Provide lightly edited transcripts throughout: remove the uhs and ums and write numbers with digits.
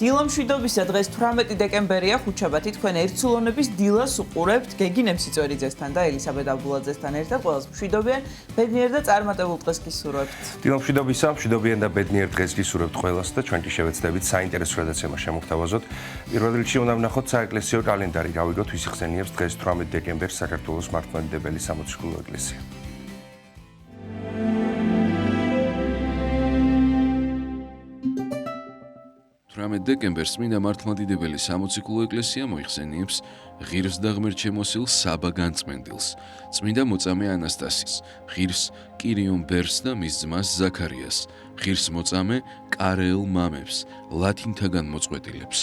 დილამშვიდობისა დღეს 18 დეკემბერია ხუთშაბათი თქვენ ერთსულონების დილას უყურებთ გეგი ნემსიწვერიძესთან და ელისაბედ აბულაძესთან ერთად ყველას მშვიდობიან ბედნიერ და წარმატებულ დღეს გისურვებთ. დილამშვიდობისა, მშვიდობიან და ბედნიერ დღეს გისურვებთ ყველას და ჩვენ კი შევეცდებით საინტერესო გადაცემა შემოგთავაზოთ. პირველ რიგში უნდა ვნახოთ საეკლესიო კალენდარი, გავიგოთ ვის იხსენიებს დღეს 18 დეკემბერს საქართველოს მართლმადიდებელი სამოციქულო ეკლესია. 18 დეკემბერს წმინდა მართლმადიდებელი სამოციქულო ეკლესია მოიხსენიებს ღირს და ღმერთშემოსილ საბა განწმენდილს, წმინდა მოწამე ანასტასის, ღირს კირიონ ბერს და მის ძმას ზაქარიას, ღირს მოწამე კარელ მამებს, ლათინთაგან მოწყვეტილებს.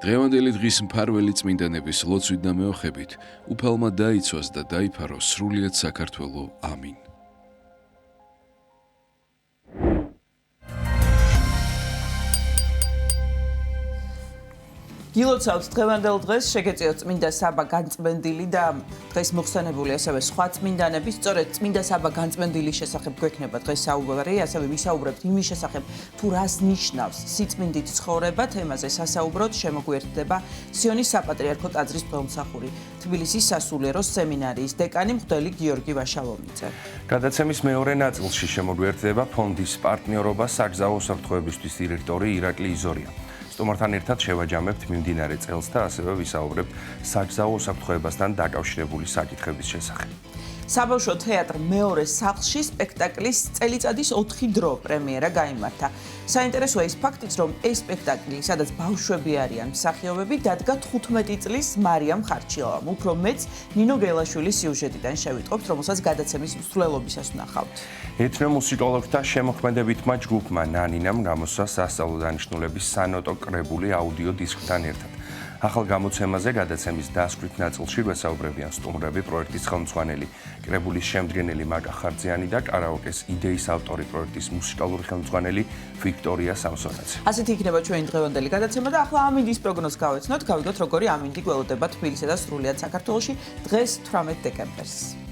დღევანდელი დღის მფარველი წმინდანების ლოცვით და მეოხებით უფალმა დაიცვას და დაიფარო სრულიად საქართველო. ამინ. გილოცავთ დღევანდელ დღეს შეგეწიოთ წმინდა საბა განწმენდილი და დღეს მოხსენებული ასევე სხვა წმინდანები. სწორედ წმინდა საბა განწმენდილის შესახებ გვექნება დღეს საუბარი, ასევე ვისაუბრებთ იმის შესახებ თუ რას ნიშნავს სიწმინდით ცხოვრება. თემაზე სასაუბროდ შემოგვიერთდება სიონის საპატრიარქო ტაძრის მღვდელმსახური, თბილისის სასულიერო სემინარიის დეკანი მღვდელი გიორგი ვაშალომიძე. გადაცემის მეორე ნაწილში შემოგვიერთდება ფონდის პარტნიორობა საგზაო უსაფრთხოებისთვის დირექტორი ირაკლი იზორია. სტუმართან ერთად შევაჯამებთ მიმდინარე წელს და ასევე ვისაუბრებთ საგზაო უსაფრთხოებასთან დაკავშირებული საკითხების შესახებ. საბავშვო თეატრ მეორე სახლში სპექტაკლის წელიწადის 4 დრო პრემიერა გაიმართა. საინტერესოა ის ფაქტიც, რომ ეს სპექტაკლი, სადაც ბავშვები არიან მსახიობები, დადგა 15 წლის მარიამ ხარჩილავამ. უფრო მეც ნინო გელაშვილის სიუჟეტიდან შევიტყობთ, რომელსაც გადაცემის მსვლელობისას ვნახავთ. ეთნომუსიკოლოგთა შემოქმედებითმა ჯგუფმა ნანინამ გამოსცა სასწავლო დანიშნულების სანოტო კრებული აუდიო დისკთან ერთად. ახალ გამოცემაზე გადაცემის დასკვნით ნაწილში გვესაუბრებიან სტუმრები, პროექტის ხელმძღვანელი, კრებულის შემდგენელი მაკა ხარწიანი და კარაოკეს იდეის ავტორი, პროექტის მუსიკალური ხელმძღვანელი ვიქტორია სამსონაძე. ასეთი იქნება ჩვენი დღევანდელი გადაცემა და ახლა ამინდის პროგნოზს გავეცნოთ, გავიგოთ როგორი ამინდი გველოდება თბილისსა და სრულიად საქართველოში დღეს 18 დეკემბერს.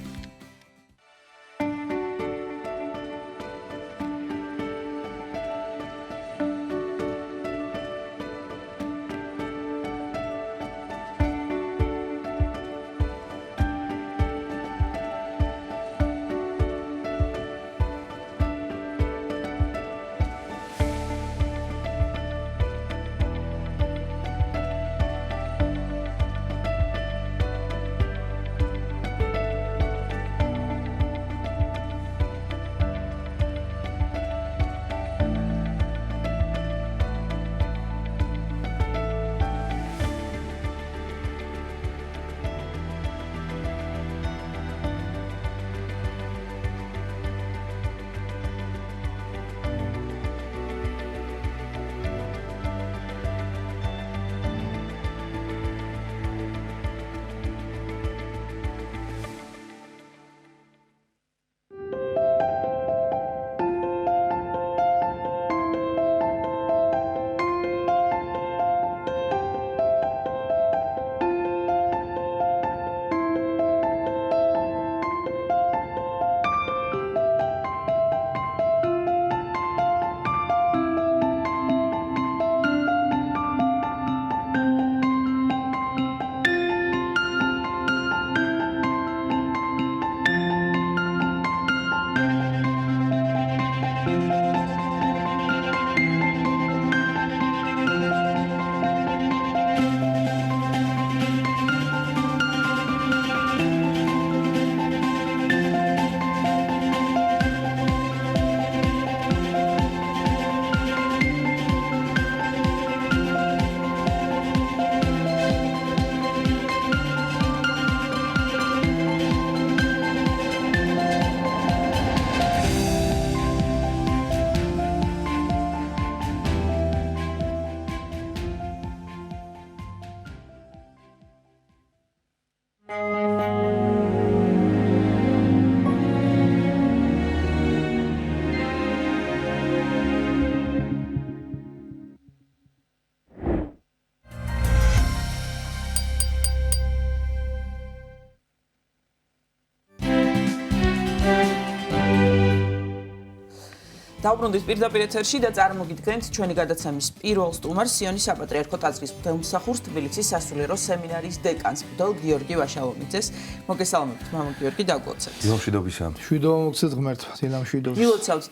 დავბრუნდით პირდაპირ ეთერში და წარმოგიდგენთ ჩვენი გადაცემის პირველ სტუმარს სიონის საპატრიარქო ტაძრის მღვდელმსახურს თბილისის სასულიერო სემინარიის დეკანს მღვდელ გიორგი ვაშალომიძეს. მოგესალმებით, მამა გიორგი, დაგლოცეთ. დილშიდობისა. შვიდობა მოგცეთ ღმერთმა, დილამ შვიდობს. ვილოცავთ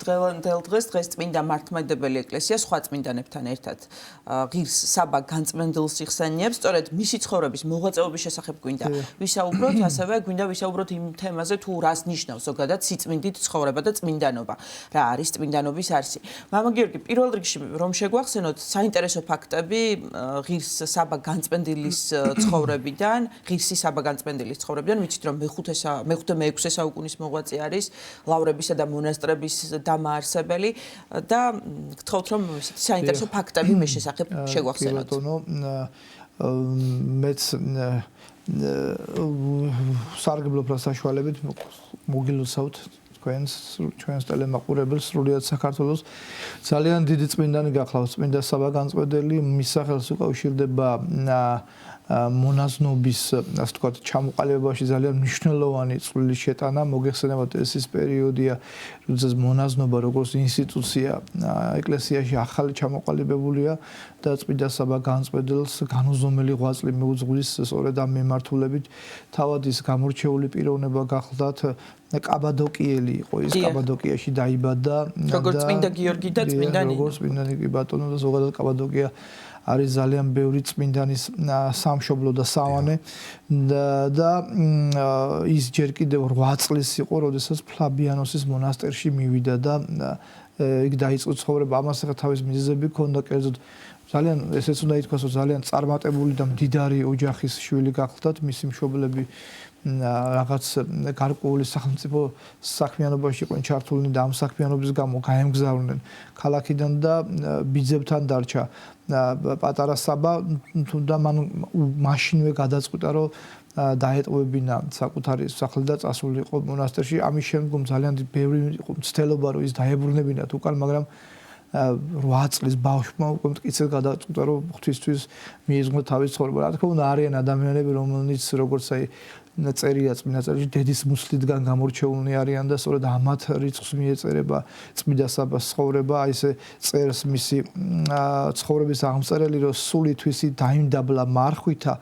დღეს წმინდა მართლმადიდებელი ეკლესია სხვა წმინდანებთან ერთად ღირს საბა განწმენდილს იხსენიებს. სწორედ მისი ცხოვრების მოღვაწეობის შესახებ გვინდა ვისაუბროთ, ასევე გვინდა ვისაუბროთ იმ თემაზე, თუ რას ნიშნავს ზოგადად სიწმინდით ცხოვრება და წმინდანობა. რა არის წმინდანობის არსი. მამა გიორგი, პირველ რიგში რომ შეგვახსენოთ საინტერესო ფაქტები ღირს საბა განწმენდილის ცხოვრებიდან, ღირსი საბა განწმენდილის ცხოვრებიდან, ვიცით რომ მე-6 საუკუნის მოღვაწე არის, ლავრებისა და მონასტრების დამაარსებელი და გთხოვთ რომ ისეთი საინტერესო ფაქტები მე შესახებ შეგვახსენოთ. მეც სარგებლობ საშუალებით მოგილოცავთ ჩვენს ტელემაყურებელს სრულიად საქართველოს ძალიან დიდი წმინდანი გახლავთ წმინდა საბა განწმენდელი მის სახელს უკავშირდება მონაზნობის ასე ვთქვათ ჩამოყალიბებაში ძალიან მნიშვნელოვანი წვლილი შეტანა მოგეხსენებათ ეს ის პერიოდია როდესაც მონაზნობა როგორც ინსტიტუცია ეკლესიაში ახალი ჩამოყალიბებულია და წმინდა საბა განწმენდელს განუზომელი ღვაწლი მიუძღვის სწორედ ამ მიმართულებით თავად ის გამორჩეული პიროვნება გახლდათ კაბადოკიელი იყო ის კაბადოკიაში დაიბადა როგორც წმინდა გიორგი და წმინდა ნინო როგორც წმინდა ნინო ბატონო და ზოგადად კაბადოკია არის ძალიან ბევრი წმინდანის სამშობლო და სავანე და ის ჯერ კიდევ 8 წლის იყო როდესაც ფლაბიანოსის მონასტერში მივიდა და იქ დაიწყო ცხოვრება ამას ახლა თავის მიზეზები ჰქონდა კერძოდ ძალიან ესეც უნდა ითქვას რომ ძალიან წარმატებული და მდიდარი ოჯახის შვილი გახლდათ მისი მშობლები რაღაც გარკვეული სახელმწიფო საქმიანობაში იყვნენ ჩართულნი და ამ საქმიანობის გამო გაემგზავრნენ ქალაქიდან და ბიძებთან დარჩა პატარა საბა თუნდა მან მაშინვე გადაწყვიტა რომ დაეტოვებინა საკუთარი სახლი და წასულიყო მონასტერში ამის შემდგომ ძალიან ბევრი იყო მცდელობა რომ ის დაებრუნებინა უკან მაგრამ 8 წლის ბავშვმა უკვე მტკიცედ გადაწყვიტა რომ ღვთისთვის მიეძღვნა თავის ცხოვრება რა თქმა უნდა არიან ადამიანები რომელნიც როგორც აი წერია წმინდა წერილში დედის მუსლიდან გამორჩეულნი არიან და სწორედ ამათ რიცხვს მიეწერება წმინდა საბას ცხოვრება აი ესე წერს მისი ცხოვრების აღმწერელი რომ სულითვისი დაიმდაბლა მარხვითა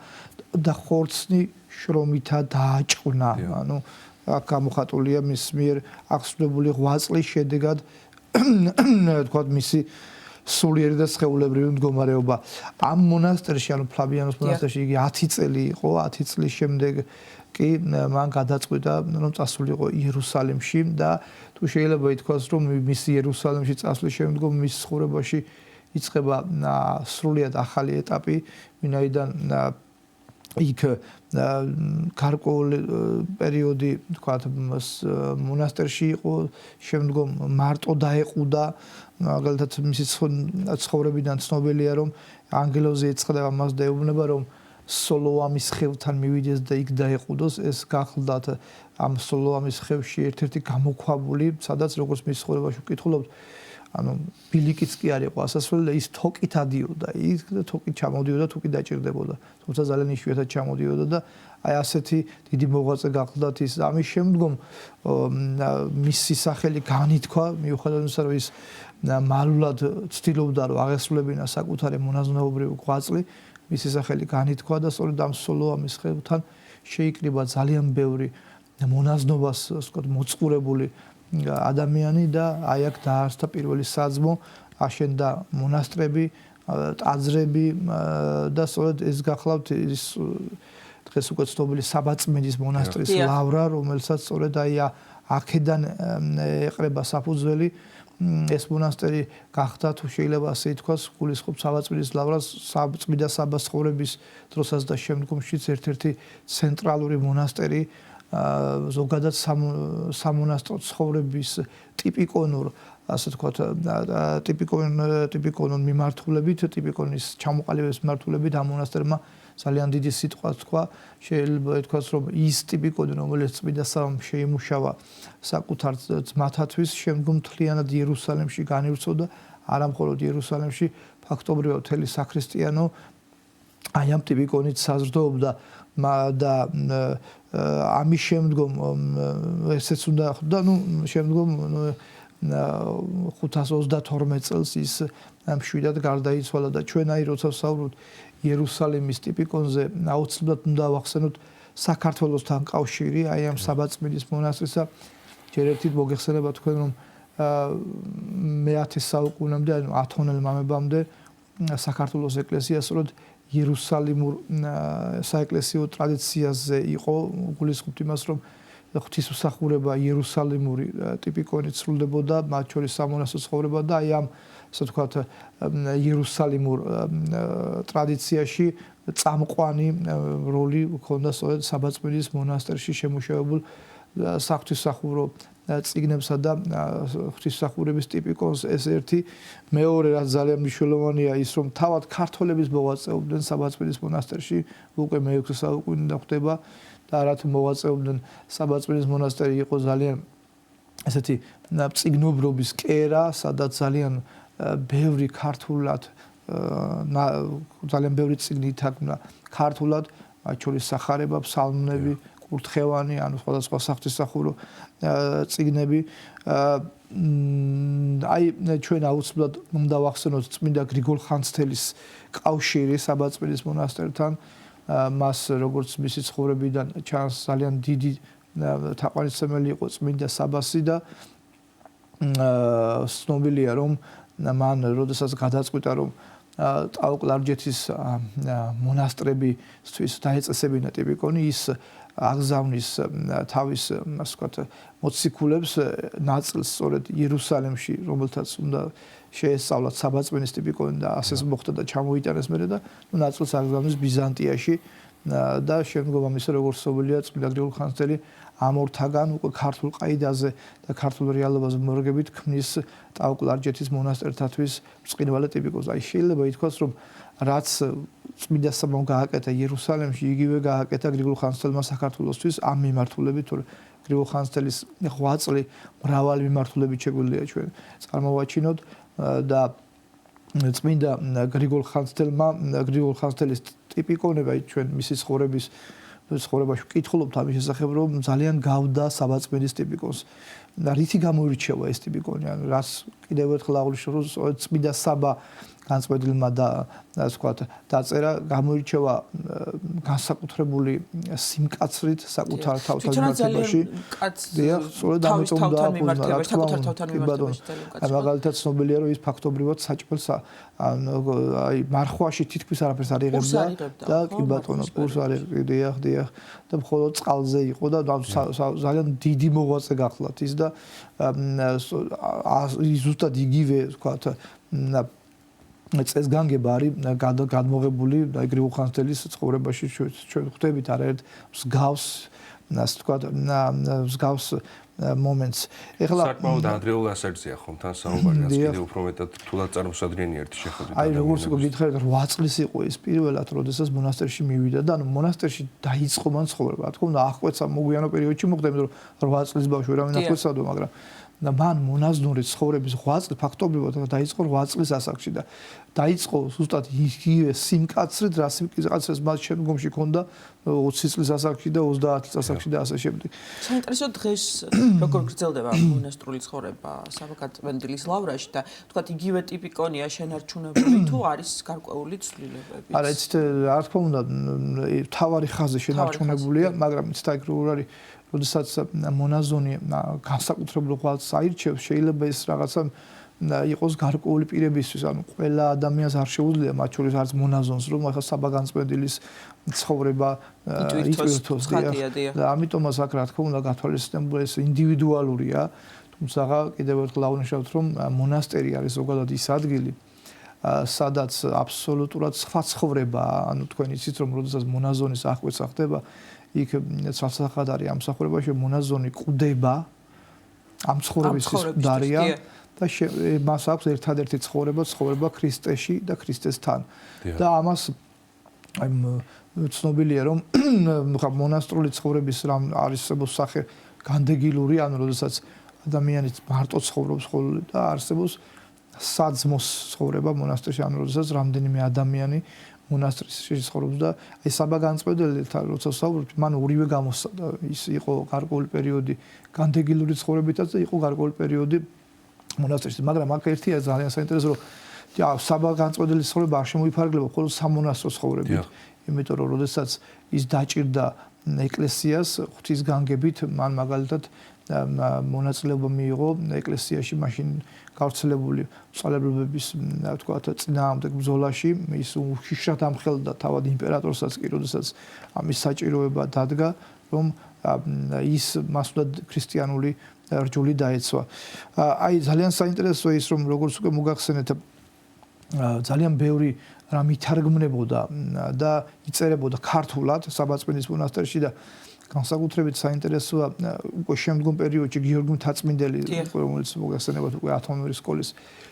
და ხორცნი შრომითა დააჭყვნა ანუ აქ გამოხატულია მის მიერ აღსრულებული ღვაწლის შედეგად თქვა მისი სულიერი და სხეულებრივი მდგომარეობა ამ მონასტერში ანუ ფლაბიანოს მონასტერში იგი 10 წელი იყო 10 წლის შემდეგ კი მან გადაწყვიტა რომ წასულიყო იერუსალიმში და თუ შეიძლება ითქვას რომ მის იერუსალიმში წასვლის შემდგომ მის ცხოვრებაში იწყება სრულიად ახალი ეტაპი ვინაიდან იქ გარკვეული პერიოდი თქვათ მონასტერში იყო შემდგომ მარტო დაეყუდა მაგალითად მისი ცხოვრებიდან ცნობილია რომ ანგელოზი ეცხადება მას და ეუბნება რომ სოლოამის ხევთან მივიდეს და იქ დაეყუდოს ეს გახლდათ ამ სოლოამის ხევში ერთ-ერთი გამოქვაბული სადაც როგორც მის ცხოვრებაში ვკითხულობთ ანუ ბილიკიც კი არ იყო ასასვლელი და ის თოკით ადიოდა ის თოკით ჩამოდიოდა თუ კი დაჭირდებოდა თუმცა ძალიან იშვიათად ჩამოდიოდა და აი ასეთი დიდი მოღვაწე გახლდათ ის ამის შემდგომ მისი სახელი განითქვა მიუხედავად იმისა რომ ის მალულად ცდილობდა რომ აღესრულებინა საკუთარი მონაზვნეობრივი ღვაწლი მისი სახელი განითქვა და სწორედ ამ სოლოამის ხევთან შეიკრიბა ძალიან ბევრი მონაზნობას ვთქვათ მოწყურებული ადამიანი და აი აქ დაარსდა პირველი საძმო, აშენდა მონასტრები, ტაძრები და სწორედ ეს გახლავთ ის დღეს უკვე ცნობილი საბაწმინდის მონასტრის ლავრა, რომელსაც სწორედ აი აქედან ეყრება საფუძველი ეს მონასტერი გახდა თუ შეიძლება ასე ითქვას, გულისხმობს საბაწმინდის ლავრას, წმინდა საბას ცხოვრების დროსაც და შემდგომშიც ერთ-ერთი ცენტრალური მონასტერი ზოგადად სამონასტრო ცხოვრების ტიპიკონურ ასე ვთქვათ ტიპიკონურ მიმართულებით ტიპიკონის ჩამოყალიბების მიმართულებით ამ მონასტერმა ძალიან დიდი სიტყვა თქვა შეიძლება ითქვას რომ ის ტიპიკონი რომელიც წმინდა საბამ შეიმუშავა საკუთარ ძმათათვის შემდგომ მთლიანად იერუსალიმში განივრცელდა არა მხოლოდ იერუსალიმში ფაქტობრივად მთელი საქრისტიანო აი ამ ტიპიკონით საზრდოობდა და ამის შემდგომ ესეც უნდა და ნუ შემდგომ 532 წელს ის მშვიდად გარდაიცვალა და ჩვენ აი როცა ვსაუბრობთ იერუსალიმის ტიპიკონზე აუცილებლად უნდა ვახსენოთ საქართველოსთან კავშირი აი ამ საბაწმინდის მონასტრისა ჯერ ერთით მოგეხსენება თქვენ რომ მე-10 საუკუნემდე ანუ 10-ელ მამებამდე საქართველოს ეკლესია სწორედ იერუსალიმურ საეკლესიო ტრადიციაზე იყო გულისხმობთ იმას რომ ღვთისმსახურება იერუსალიმური ტიპიკონით სრულდებოდა მათ შორის სამონასტრო ცხოვრება და აი ამ ასე ვთქვათ იერუსალიმურ ტრადიციაში წამყვანი როლი ჰქონდა სწორედ საბაწმინდის მონასტერში შემუშავებულ საღვთისმსახურო წიგნებსა და ღვთისმსახურების ტიპიკონს ეს ერთი მეორე რაც ძალიან მნიშვნელოვანია ის რომ თავად ქართველების მოღვაწეობდნენ საბაწმინდის მონასტერში უკვე მე-6 საუკუნიდან ხდება და რაც მოღვაწეობდნენ საბაწმინდის მონასტერი იყო ძალიან ესეთი წიგნობრობის კერა სადაც ძალიან ბევრი ქართულად ძალიან ბევრი წიგნი ითარგმნა ქართულად მათ შორის სახარება ფსალმუნები კურთხევანი ანუ სხვადასხვა საღვთისმსახურო წიგნები აი ჩვენ აუცილებლად უნდა ვახსენოთ წმინდა გრიგოლ ხანძთელის კავშირი საბაწმინდის მონასტერთან მას როგორც მისი ცხოვრებიდან ჩანს ძალიან დიდი თაყვანისმცემელი იყო წმინდა საბასი და ცნობილია რომ მან როდესაც გადაწყვიტა რომ ტაო-კლარჯეთის მონასტრებისთვის დაეწესებინა ტიპიკონი ის აგზავნის თავის ასე ვთქვათ მოციქულებს ნაწილს სწორედ იერუსალიმში რომელთაც უნდა შეესწავლათ საბაწმინდის ტიპიკონი და ასეც მოხდა და ჩამოიტანეს მერე და ნაწილს აგზავნის ბიზანტიაში და შემდგომ ამისა როგორც ცნობილია წმინდა გრიგოლ ხანძთელი ამ ორთაგან უკვე ქართულ ყაიდაზე და ქართულ რეალობაზე მორგებით ქმნის ტაო-კლარჯეთის მონასტერთათვის ბრწყინვალე ტიპიკონს. აი შეიძლება ითქვას რომ რაც წმინდა საბამ გააკეთა იერუსალიმში იგივე გააკეთა გრიგოლ ხანძთელმა საქართველოსთვის ამ მიმართულებით თორე გრიგოლ ხანძთელის ღვაწლი მრავალი მიმართულებით შეგვიძლია ჩვენ წარმოვაჩინოთ და წმინდა გრიგოლ ხანძთელის ტიპიკონები ჩვენ მისი ცხოვრებაში ვკითხულობთ ამის შესახებ რომ ძალიან გავდა საბაწმინდის ტიპიკონს და რითი გამოირჩევა ეს ტიპიკონი ანუ რას კიდევ ერთხელ აღვნიშნო რომ წმინდა საბა განწმენდილმა და ასე ვთქვათ დაწერა გამოირჩევა განსაკუთრებული სიმკაცრით საკუთარ თავთან მიმართებაში დიახ სწორედ ამიტომ დააყუზნა საკუთარ თავთან მიმართებაში მაგალითად ცნობილია რომ ის ფაქტობრივად საჭმელს აი მარხვაში თითქმის არაფერს არ იღებდა და კი ბატონო პურს არ იღებდა დიახ და მხოლოდ წყალზე იყო და ძალიან დიდი მოღვაწე გახლავთ ის და ზუსტად იგივე ვთქვათ წესგანგება არის გადმოღებული გრიგოლ ხანძთელის ცხოვრებაში ჩვენ ხვდებით არაერთ მსგავს ასე ვთქვათ მსგავს მომენტს. ეხლა საკმაოდ ადრეულ ასერტია ხომ თან საუბარი რაც კიდევ უფრო მეტად თულად წარმოსადგენია ერთი შეხედვით. აი როგორც გითხარით 8 წლის იყო ეს პირველად როდესაც მონასტერში მივიდა და ანუ მონასტერში დაიწყო მან ცხოვრება. რა თქმა უნდა აღკვეცა მოგვიანო პერიოდში მოხდა იმიტომ რომ 8 წლის ბავშვი ვერავინ აღკვეცადო მაგრამ და მან მონაზვნური ცხოვრების 8 წელი ფაქტობრივად დაიწყო 8 წლის ასაკში და დაიწყო ზუსტად იგივე სიმკაცრით რა სიმკაცრეს მას შემდგომში ჰქონდა 20 წლის ასაკში და 30 წლის ასაკში და ასე შემდეგ. საინტერესო დღეს როგორ გრძელდება მონასტრული ცხოვრება საბაგანწმენდილის ლავრაში და თქვათ იგივე ტიპიკონია შენარჩუნებული თუ არის გარკვეული ცვლილებები? არა იცით რა თქმა უნდა თავარი ხაზი შენარჩუნებულია მაგრამ იცით რო არის როდესაც მონაზონი განსაკუთრებულ ღვაწლს აირჩევს შეიძლება ეს რაღაცა იყოს გარკვეული პირებისთვის ანუ ყველა ადამიანს არ შეუძლია მათ შორის არც მონაზონს რომ ახლა საბაგანწმენდილის ცხოვრება იტვირთოს და ამიტომაც აქ რა თქმა უნდა გათვალისწინებული ეს ინდივიდუალურია თუმცა კიდევ ერთხელ აღვნიშნავთ რომ მონასტერი არის ზოგადად ის ადგილი სადაც აბსოლუტურად სხვა ცხოვრება ანუ თქვენ იცით რომ როდესაც მონაზონის აღკვეცა ხდება იქ ცალსახად არის ამ მსახურებაში მონაზონი ყდება ამ ცხოვრებისთვის მდარია და მას აქვს ერთადერთი ცხოვრება ქრისტეში და ქრისტესთან და ამას აი ცნობილია რომ მონასტრული ცხოვრების რამ არის მოსახე განდეგილური ანუ როდესაც ადამიანი მარტო ცხოვრობს ხოლმე და არსებობს საძმოს ცხოვრება მონასტერში ანუ როდესაც რამდენიმე ადამიანი მონასტრის ცხოვრობს და აი საბაგანწმენდელთან როცა ვსაუბრობთ მან ორივე გამოსცადა ის იყო გარკვეული პერიოდი განდეგილური ცხოვრებითაც და იყო გარკვეული პერიოდი მონასტერში, მაგრამ აქ ერთია ძალიან საინტერესო, რომ საბა განწყვეტილი ცხოვრება არ შემოიფარგლება მხოლოდ სამონასტრო ცხოვრებით. იმიტომ რომ როდესაც ის დაჭირდა ეკლესიას ღვთის განგებით, მან მაგალითად მონაწილეობა მიიღო ეკლესიაში მაშინ გავრცელებული წყალებლობების, თქვათ, წინააღმდეგ ბრძოლაში, ის უშიშრად ამხელდა თავად იმპერატორსაც კი, როდესაც ამის საჭიროება დადგა, რომ ის მასულად ქრისტიანული რჯული დაეცვა. აი ძალიან საინტერესოა ის, რომ როგორც უკვე მოგახსენეთ, ძალიან ბევრი რამ ითარგმნებოდა და იწერებოდა ქართულად საბაწმინდის მონასტერში და განსაკუთრებით საინტერესოა უკვე შემდგომ პერიოდში გიორგი მთაწმინდელი, რომელიც მოგახსენებათ უკვე ათონური სკოლის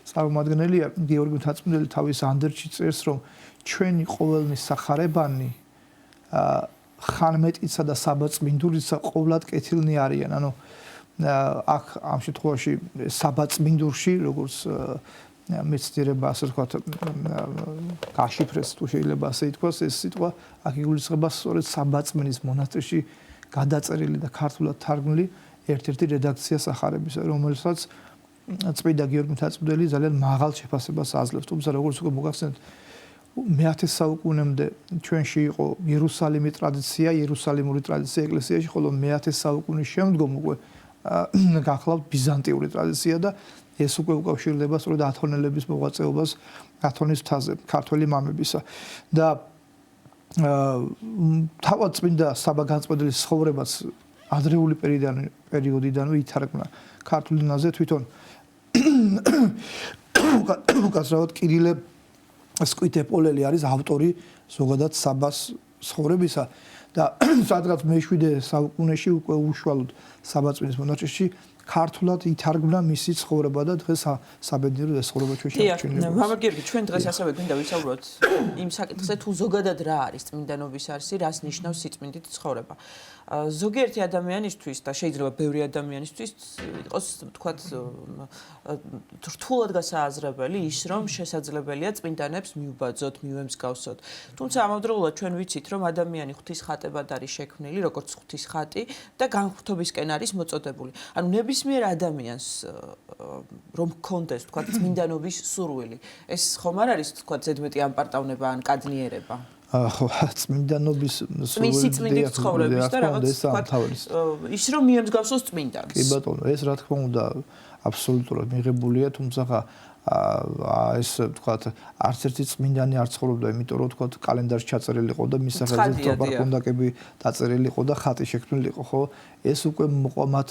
წარმომადგენელია, გიორგი მთაწმინდელი თავის ანდერში წერს, რომ ჩვენი ყოველნი სახარებანი ხანმეტიცა და საბაწმინდურისა ყოვლად კეთილნი არიან. ანუ აქ ამ შემთხვევაში საბაწმინდურში, როგორც მეცნიერება ასე ვთქვათ, გაშიფრეს თუ შეიძლება ასე ითქვას, ეს სიტყვა აქ იგულისხმება სწორედ საბაწმინდის მონასტერში გადაწერილი და ქართულად თარგმნილი ერთ-ერთი რედაქცია სახარებისა, რომელსაც წმინდა გიორგი მთაწმინდელი ძალიან მაღალ შეფასებას აძლევს. თუმცა როგორც უკვე მოგახსენეთ, მე-10 საუკუნემდე ჩვენში იყო იერუსალიმის ტრადიცია, იერუსალიმური ტრადიცია ეკლესიაში, ხოლო მე-10 საუკუნის შემდგომ უკვე გახლავთ ბიზანტიური ტრადიცია და ეს უკვე უკავშირდება სწორედ ათონელების მოღვაწეობას ათონის მთაზე, ქართველი მამებისა. და თავად წმინდა საბა განწყვეტილის ცხოვრებას ადრეული პერიოდიდანვე ითარგმნა ქართულ ენაზე თვითონ უკაცრავად კირილე სკვიტეპოლელი არის ავტორი ზოგადად საბას ცხოვრებისა და სადღაც მე-7 საუკუნეში უკვე უშუალოდ საბაწმინდის მონასტერში ქართულად ითარგმნა მისი ცხოვრება და დღეს საბედნიეროდ ეს ცხოვრება ჩვენ შევჩინებთ. მამა გიორგი, ჩვენ დღეს ასევე გვინდა ვისაუბროთ იმ საკითხზე, თუ ზოგადად რა არის წმინდანობის არსი, რას ნიშნავს სიწმინდით ცხოვრება. ზოგიერთი ადამიანისთვის და შეიძლება ბევრი ადამიანისთვის იყოს, თქვათ, რთულად გასააზრებელი ის, რომ შესაძლებელია წმინდანებს მიუბაძოთ, მივემსგავსოთ. თუმცა ამავდროულად ჩვენ ვიცით, რომ ადამიანი ღვთის ხატებად არის შექმნილი, როგორც ღვთის ხატი და განღვთობისკენ არის მოწოდებული. ანუ ნებისმიერ ადამიანს რომ გქონდეს, თქვათ, წმინდანობის სურვილი, ეს ხომ არ არის, თქვათ, ზედმეტი ამპარტავნება ან კადნიერება? ხო, წმინდანობის სიწმინდით ცხოვრების და რაღაც თქვათ, ის რომ მიემსგავსოს წმინდანს. კი ბატონო, ეს რა თქმა უნდა აბსოლუტურად მიღებულია, თუმცა ეს თქვათ, არც ერთი წმინდანი არ ცხოვრობდა, იმიტომ რომ თქვათ, კალენდარში ჩაწერილი იყო და მის სახელზე თოფარქონდაკები დაწერილი იყო და ხატი შექმნილი იყო, ხო? ეს უკვე მათ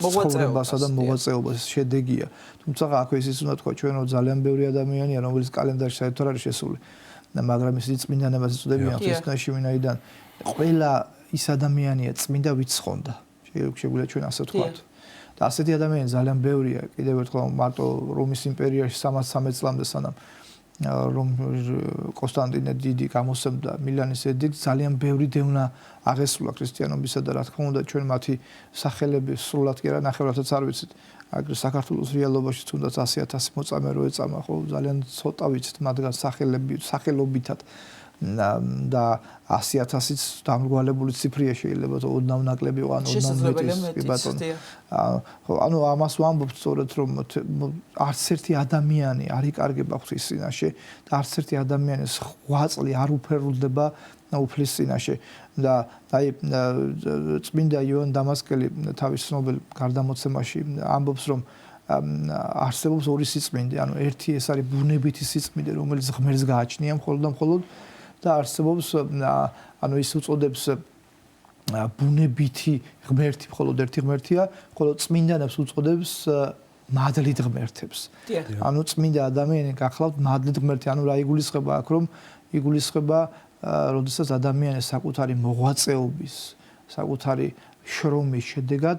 ცხოვრებასა და მოღვაწეობას შედეგია. თუმცა აქვე ის უნდა თქვა, ჩვენ ძალიან ბევრი ადამიანია, რომელიც კალენდარში საერთოდ არ არის შესული. მაგრამ ის წმინდანებას იწოდებიან ღვთისკენში, ვინაიდან ყველა ის ადამიანია წმინდა ვიც ხონდა. შეგვიძლია ჩვენ ასე ვთქვათ. და ასეთი ადამიანი ძალიან ბევრია. კიდევ ერთხელ მარტო რომის იმპერიაში 313 წლამდე სანამ რომ კონსტანტინე დიდი გამოსცემდა მილანის ედიქტს, ძალიან ბევრი დევნა აღესრულა ქრისტიანობისა და რა თქმა უნდა ჩვენ მათი სახელები სრულად კი არა ნახევრადაც არ ვიცით. აგრე საქართველოს რეალობაში თუნდაც 100,000 მოწამე რო ეწამა, ხო, ძალიან ცოტა ვიცით მათგან სახელობითად და 100,000-იც დამრგვალებული ციფრია შეიძლება თუ ოდნავ ნაკლები ან ოდნავ მეტი, კი ბატონო. ანუ ამას ვამბობ სწორედ რომ არც ერთი ადამიანი არ იკარგება ღვთის წინაშე და არც ერთი ადამიანის ღვაწლი არ უფერულდება უფლის წინაშე და აი წმინდა იოან დამასკელი თავის ცნობილ გარდამოცემაში ამბობს რომ არსებობს ორი სიწმინდე, ანუ ერთი ეს არის ბუნებითი სიწმინდე, რომელიც ღმერთს გააჩნია მხოლოდ და მხოლოდ და არსებობს ანუ ის უწოდებს ბუნებითი ღმერთი, მხოლოდ ერთი ღმერთია, ხოლო წმინდანებს უწოდებს მადლით ღმერთებს. ანუ წმინდა ადამიანი გახლავთ მადლით ღმერთი, ანუ რა იგულისხმება აქ, რომ იგულისხმება როდესაც ადამიანი საკუთარი მოღვაწეობის, საკუთარი შრომის შედეგად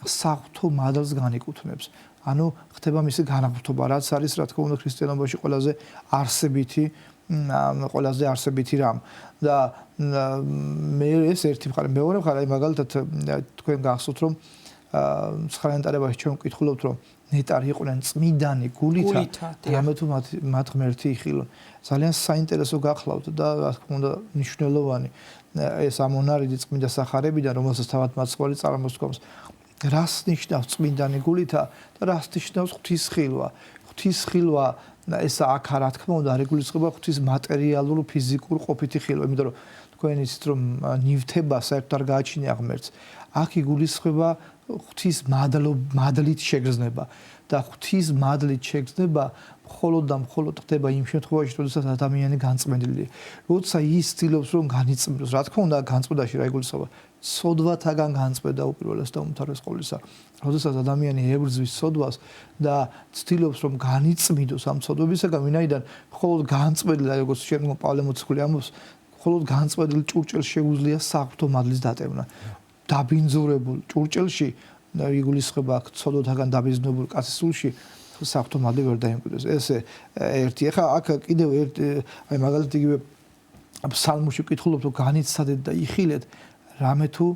საღვთო მადლს განიკუთვნებს. ანუ ხდება მისი განაღვთობა, რაც არის რა თქმა უნდა ქრისტიანობაში ყველაზე არსებითი რამ. და მე ეს ერთი მხარე, მეორე მხარე, აი მაგალითად თქვენ გახსოვთ რომ ცხრაიანტარებაში ჩვენ ვკითხულობთ რომ ნეტარი იყვნენ წმინდანი გულითა, რამე თუ მათ ღმერთი იხილონ. ძალიან საინტერესო გახლავთ და რა თქმა უნდა მნიშვნელოვანი ეს ამონარიდი წმინდა სახარებიდან, რომელსაც თავად მაცხოვარი წარმოსდგომს. რას ნიშნავს წმინდანი გულითა და რას ნიშნავს ღვთისხილვა. ღვთისხილვა ესა აქ რა თქმა უნდა არ იგულისხმება ღვთის მატერიალურ ფიზიკურ ყოფითი ხილვა, იმიტომ რომ თქვენ იცით რომ ნივთება საერთოდ არ გააჩნია ღმერთს. აქ იგულისხმება ღვთის მადლით შეგრძნება და ღვთის მადლით შეგრძნება მხოლოდ და მხოლოდ ხდება იმ შემთხვევაში, როდესაც ადამიანი განწმენდილია. როცა ის ცდილობს რომ განიწმინდოს, რა თქმა უნდა განწმენდაში რა იგულისხმება? სოდვათაგან განწმენდა უპირველეს და უმთავრეს ყოვლისა. როდესაც ადამიანი ებრძვის სოდვას და ცდილობს რომ განიწმინდოს ამ სოდვებისაგან, ვინაიდან მხოლოდ განწმენდილი, როგორც შემდგომ პავლე მოციქული ამბობს, მხოლოდ განწმენდილი ჭურჭელს შეუძლია საღვთო მადლის დატევნა. დაბინძურებულ ჭურჭელში იგულისხმება ცოდვათაგან დაბინძურებულ კაცის სულში საღვთო მადლი ვერ დაიმკვიდროს. ესე ერთი. ახლა აქ კიდევ ერთი აი მაგალითად იგივე ფსალმუში ვკითხულობთ რომ განიცადეთ და იხილეთ რამე თუ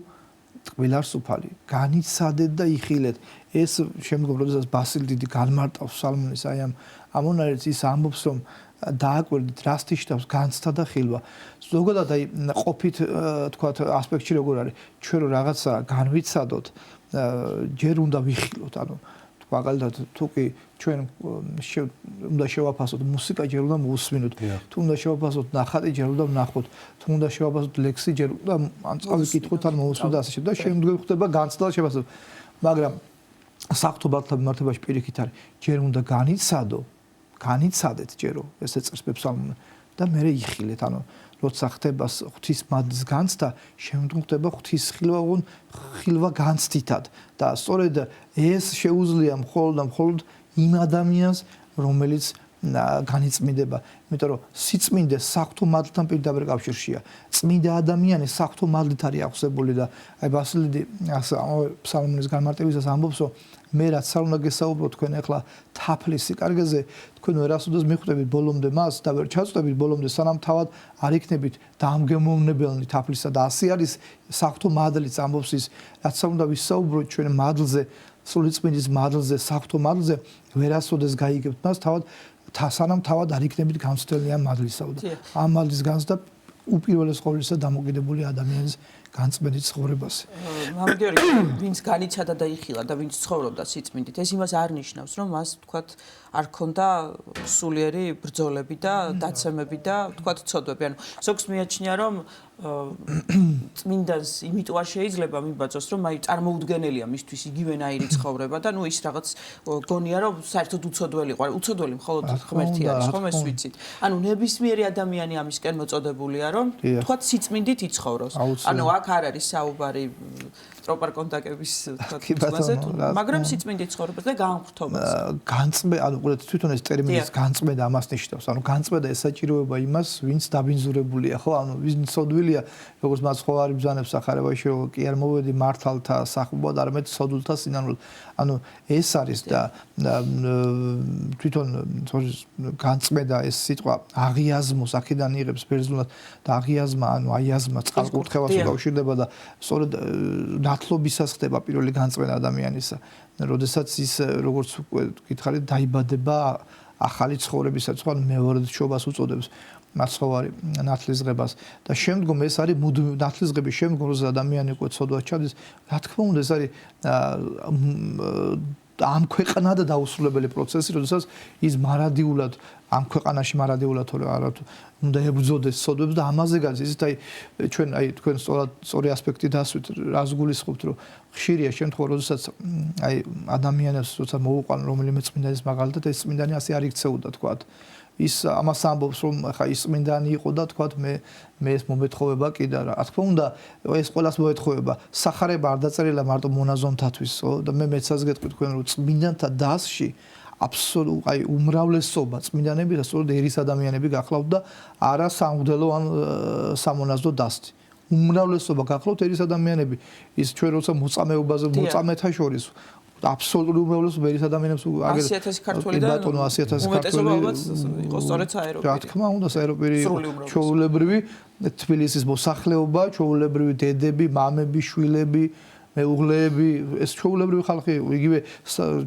ტყვილარს უფალი. განიცადეთ და იხილეთ. ეს შემდგომ როდესაც ბასილ დიდი განმარტავს ფსალმუნის აი ამ ამონარეთს ის ამბობს რომ დააკვირდით რას ნიშნავს განცდა და ხილვა. ზოგადად აი ყოფით თქვათ ასპექტში როგორ არის ჩვენ რომ რაღაცა განვიცადოთ ჯერ უნდა ვიხილოთ ანუ მაგალითად თუ კი ჩვენ უნდა შევაფასოთ მუსიკა ჯერ უნდა მოусმინოთ თუ უნდა შევაფასოთ ნახატი ჯერ უნდა ვნახოთ თუ უნდა შევაფასოთ ლექსი ჯერ უნდა ან წავიკითხოთ ან მოусმინოთ და ასე შემდეგ და შემდგომ ხდება განცდა და შევაფასოთ მაგრამ საღვთო მართებაში პირიქით არის ჯერ უნდა განიცადეთ ჯერო ესე წერს ფსალმუნი და მე იხილეთ ანუ როცა ხდება ღვთის მადლის განცდა შემდგომ ხდება ღვთის ხილვა განცდითად და სწორედ ეს შეუძლია მხოლოდ და მხოლოდ იმ ადამიანს რომელიც განიწმინდება იმიტომ რომ სიწმინდე საღვთო მადლთან პირდაპირ კავშირშია წმინდა ადამიანი საღვთო მადლით არის აღსებული და აი ბასილიდი ფსალმუნის განმარტებისას ამბობს რომ მე რაც არ უნდა გესაუბრო თქვენ ახლა თაფლის სიკარგეზე თქვენ ვერასოდეს მიხვდებით ბოლომდე მას და ვერ ჩაწვდებით ბოლომდე სანამ თავად არ იქნებით დამგემოვნებელნი თაფლისა და ასე არის საღვთო მადლიც ამბობს ის რაც არ უნდა ვისაუბროთ ჩვენ მადლზე სულიწმინდის მადლზე საღვთო მადლზე ვერასოდეს გაიგებთ მას სანამ თავად არ იქნებით გამოცდილი ამ მადლისა და ამ მადლის განცდა უპირველეს ყოვლისა დამოკიდებული ადამიანის განწმენდით ცხოვრებაზე. მამა გიორგი, ვინც განიცადა და იხილა და ვინც ცხოვრობდა სიწმინდით, ეს იმას არ ნიშნავს, რომ მას თქვათ არ ქონდა სულიერი ბრძოლები და დაცემები და თქვათ ცოდვები. ანუ ზოგს მიაჩნია, რომ წმინდანს იმიტომ არ შეიძლება მიბაძოს, რომ აი წარმოუდგენელია მისთვის იგივენაირი ცხოვრება და ნუ ის რაღაც გონია, რომ საერთოდ უცოდველი ყარ. უცოდველი მხოლოდ ღმერთი არის, ხომ ეს ვიცით. ანუ ნებისმიერი ადამიანი ამისკენ მოწოდებულია, რომ თქვათ სიწმინდით იცხოვროს. ანუ აქ არ არის საუბარი ტროპარკონტაკების თქმაზე, მაგრამ სიწმინდით ცხოვრებას და განხრთობას. ანუ ყურეთ თვითონ ეს ტერმინის განწმენდა ამას ნიშნავს. ანუ განწმენდა ესაჭიროება იმას, ვინც დაბინძურებულია, ხო? ანუ ვინც სოდვილია, როგორც მაცხოვარი ბრძანებს სახარებაში, რომ კი არ მოვედი მართალთა სახლობად, არამედ სოდულთა სინანულად. ანუ ეს არის და თვითონ განწმენდა ეს სიტყვა აღიაზმოს აქედან იღებს ბერძნულად და აღიაზმა, ანუ აიაზმა წყალკურთხევას უკავშირდება და სწორედ ნათლობისას ხდება პირველი განწმენა ადამიანისა. როდესაც ის როგორც გითხარით დაიბადება ახალი ცხოვრებისა, სხვა მეორედშობას უწოდებს მაცხოვარი ნათლისღებას და შემდგომ ეს არის ნათლისღების შემდგომ როცა ადამიანი უკვე ცოდვას ჩადის, რა თქმა უნდა ეს არის ამ ქვეყანად დაუსრულებელი პროცესი, როდესაც ის მარადიულად ამ ქვეყანაში მარადიულად არათუ უნდა ებრძოდეს სოდვებს და ამაზე გადის ისეთ აი ჩვენ აი თქვენ სწორი ასპექტი დასვით რას გულისხმობთ რომ ხშირია შემთხვევა როდესაც აი ადამიანებს როცა მოუყვან რომელიმე წმინდანის მაგალითად ეს წმინდანი ასე არ იქცეოდა თქვათ ის ამას ამბობს რომ ხა ის წმინდანი იყო და თქვათ მე ეს მომეთხოვება კი და რა თქმა უნდა ეს ყოველას მოეთხოვება სახარება არ დაწერილა მარტო მონაზონთათვის და მეცაც გეტყვი თქვენ რომ წმინდანთა დასში აბსოლუტ აი უმრავლესობა წმინდანები და სწორედ ერის ადამიანები გახლავთ და არა სამღვდელო ან სამონაზდო დასტი უმრავლესობა გახლავთ ერის ადამიანები ის ჩვენ როცა მოწამეობაზე მოწამეთა შორის აბსოლუტური უმრავლესობა ერის ადამიანებს აგერ 100,000 ქართველი და ბატონო 100,000 უმეტესობა ალბათ იყო სწორედ საეროპირი რა თქმა უნდა საეროპირი ჩვეულებრივი თბილისის მოსახლეობა ჩვეულებრივი დედები მამები შვილები მეუღლეები ეს ჩვეულებრივი ხალხი იგივე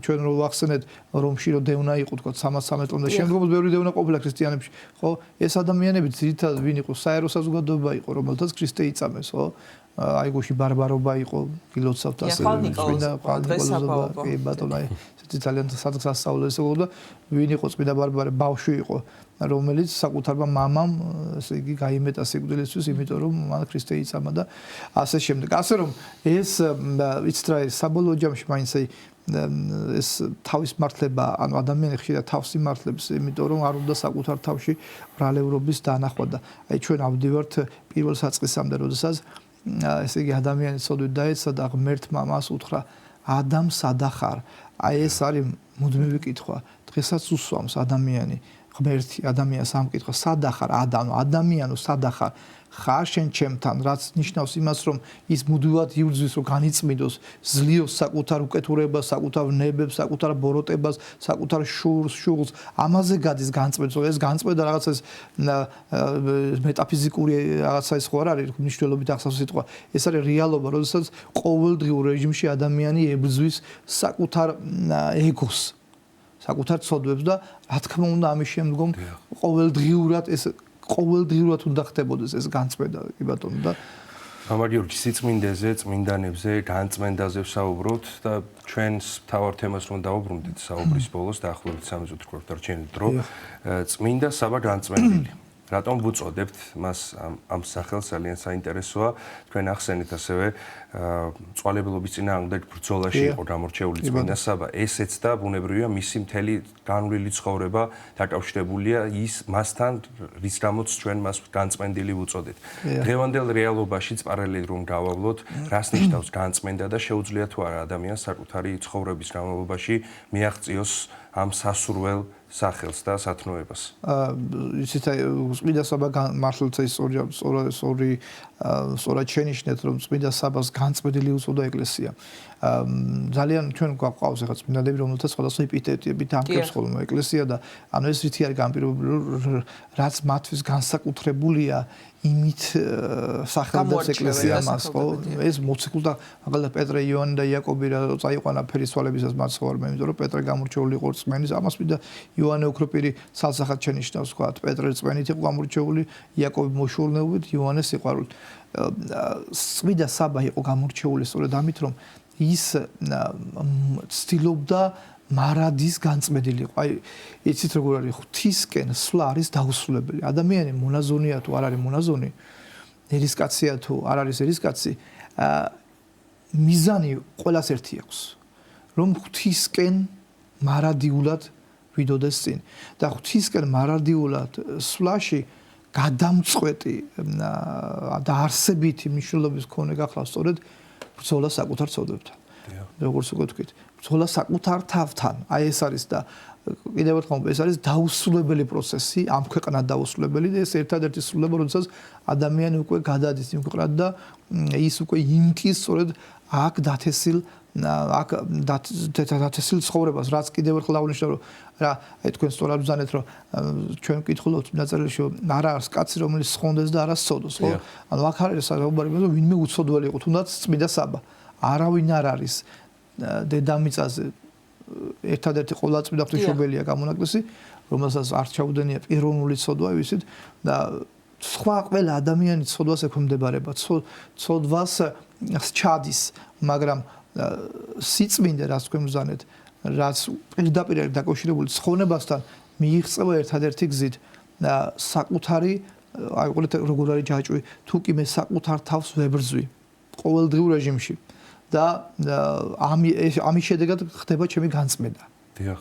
ჩვენ რო ვახსენეთ რომში რო დევნა იყო თქო 313 წლამდე შემდგომ ბევრი დევნა ყოფილა ქრისტიანებში ხო ეს ადამიანები ძირითადად ვინ იყო საერო საზოგადოება იყო რომელთაც ქრისტე იწამეს ხო აიგოში ბარბარობა იყო გილოცავთ ასე კი ბატონო აი ძალიან სასწაულო ისე და ვინ იყო წმინდა ბარბარე ბავშვი იყო რომელიც საკუთარმა მამამ ესე იგი გაიმეტა სიკვდილისთვის იმიტომ რომ მან ქრისტე იწამა და ასე შემდეგ ასე რომ ეს იცით რა საბოლოო ჯამში მაინც ეს თავის მართლება ანუ ადამიანი ხშირად თავს იმართლებს იმიტომ რომ არ უნდა საკუთარ თავში ბრალევრობის დანახვა და აი ჩვენ ავდივართ პირველ საწყისამდე როდესაც ესე იგი ადამიანი ცოდვით დაეცა და ღმერთმა მას უთხრა ადამ სადახარ აი ეს არის მუდმივი კითხვა დღესაც უსვამს ადამიანი ღმერთი ადამიანს ამ კითხვა სადახარ ადამიანო სადახარ ხარ შენ ჩემთან რაც ნიშნავს იმას რომ ის მუდმივად იბრძვის რომ განიწმინდოს ზლიოს საკუთარ უკეთურებას საკუთარ ნებებს საკუთარ ბოროტებას საკუთარ შურს ამაზე გადის განწმენდო ეს განწმენდა რაღაცა მეტაფიზიკური რაღაცა ის ხო არ არის მნიშვნელობით ახსოვს სიტყვა ეს არის რეალობა როდესაც ყოველდღიურ რეჟიმში ადამიანი ებრძვის საკუთარ ეგოს საკუთარ ცოდვებს და რა თქმა უნდა ამის შემდგომ ყოველდღიურად უნდა ხდებოდეს ეს განწმენდა კი ბატონო და მამაგიორგი სიწმინდეზე, წმინდანებზე, განწმენდაზე ვსაუბრობთ და ჩვენს მთავარ თემას რომ დავუბრუნდეთ საუბრის ბოლოს დაახლოებით 3 წუთი გვაქვს დარჩენილი დრო წმინდა საბა განწმენდილი რატომ ვუწოდებთ მას ამ სახელს ძალიან საინტერესოა თქვენ ახსენეთ ასევე წვალებულობის წინააღმდეგ ბრძოლაში იყო გამორჩეული წმინდა საბა ესეც და ბუნებრივია მისი მთელი განვლილი ცხოვრება დაკავშირებულია მასთან რის გამოც ჩვენ მას განწმენდილი ვუწოდეთ დღევანდელ რეალობაშიც პარალელურად რომ გავავლოთ რას ნიშნავს განწმენდა და შეუძლია თუ არა ადამიანს საკუთარი ცხოვრების განმავლობაში მიაღწიოს ამ სასურველ სახელს და სათნოებას. იცით წმინდა საბა მართლაც სწორად შენიშნეთ რომ წმინდა საბას განწმენდილი უწოდა ეკლესია. ძალიან ჩვენ გვაყავს ახლა წმინდანები რომელთაც სხვადასხვა ეპითეტებით ამკებს ხოლმე ეკლესია და ანუ ეს რითი არის განპირობებული რაც მათთვის განსაკუთრებულია იმით სახელდებს ეკლესია მას ხო ეს მოციქულთა მაგალითად პეტრე იოანე და იაკობი რა წაიყვანა ფერისვალებისას მაცხოვარმა იმიტომ რომ პეტრე გამორჩეული იყო რწმენის ამას მინდა იოანე ოქროპირი ცალსახად შენიშნავს თქვა პეტრე რწმენით იყო გამორჩეული იაკობი მოშურნეობით იოანე სიყვარულით წმინდა საბა იყო გამორჩეული სწორედ ამით რომ ის ცდილობდა მარადის განწმენდილი იყო. აი, იცით როგორ არის ღვთისკენ სვლა არის დაუსრულებელი. ადამიანი მონაზონია თუ არ არის მონაზონი, ერისკაცია თუ არ არის ერისკაცი, მიზანი ყველას ერთი აქვს. რომ ღვთისკენ მარადიულად ვიდოდეს წინ და ღვთისკენ მარადიულად სვლაში გადამწყვეტი და არსებითი მნიშვნელობის მქონე გახლავს სწორედ ბრძოლა საკუთარ ცოდვებთან. როგორც უკვე თქვით, ბრძოლა საკუთარ თავთან. აი ეს არის და კიდევ ერთხელ ეს არის დაუსრულებელი პროცესი, ამ ქვეყნად დაუსრულებელი და ეს ერთადერთი სრულება, როდესაც ადამიანი უკვე გადადის იმ ქვეყნად და ის უკვე იმკის სწორედ აქ დათესილ ცხოვრებას, რაც კიდევ ერთხელ აღნიშნავ, რომ რა, აი თქვენ სწორად ვზანეთ, რომ ჩვენ ვკითხულობთ ნაწერში, რომ არ არის კაცი, რომელიც სხონდეს და არა სცოდოს, ხო? ანუ აქ არის საუბარი, რომ ვინმე უცოდველი იყო, თუნდაც წმინდა საბა. არავინ არ არის დედამიწაზე ერთადერთი ყოვლადწმინდა ღვთისმშობელია გამონაკლისი, რომელსაც არ ჩაუდენია პიროვნული ცოდვა, ვიცით, და სხვა ყველა ადამიანი ცოდვას ექვემდებარება, ცოდვას სჩადის, მაგრამ სიწმინდე, რაც თქვენ ვზანეთ, რაც პირდაპირ არის დაკავშირებული ცხონებასთან, მიიღწევა ერთადერთი გზით და საკუთარი, აი როგორ არის ჯაჭვი, თუ კი მე საკუთარ თავს ვებრძვი ყოველდღიურ რეჟიმში. და ამის შედეგად ხდება ჩემი განწმენდა. დიახ.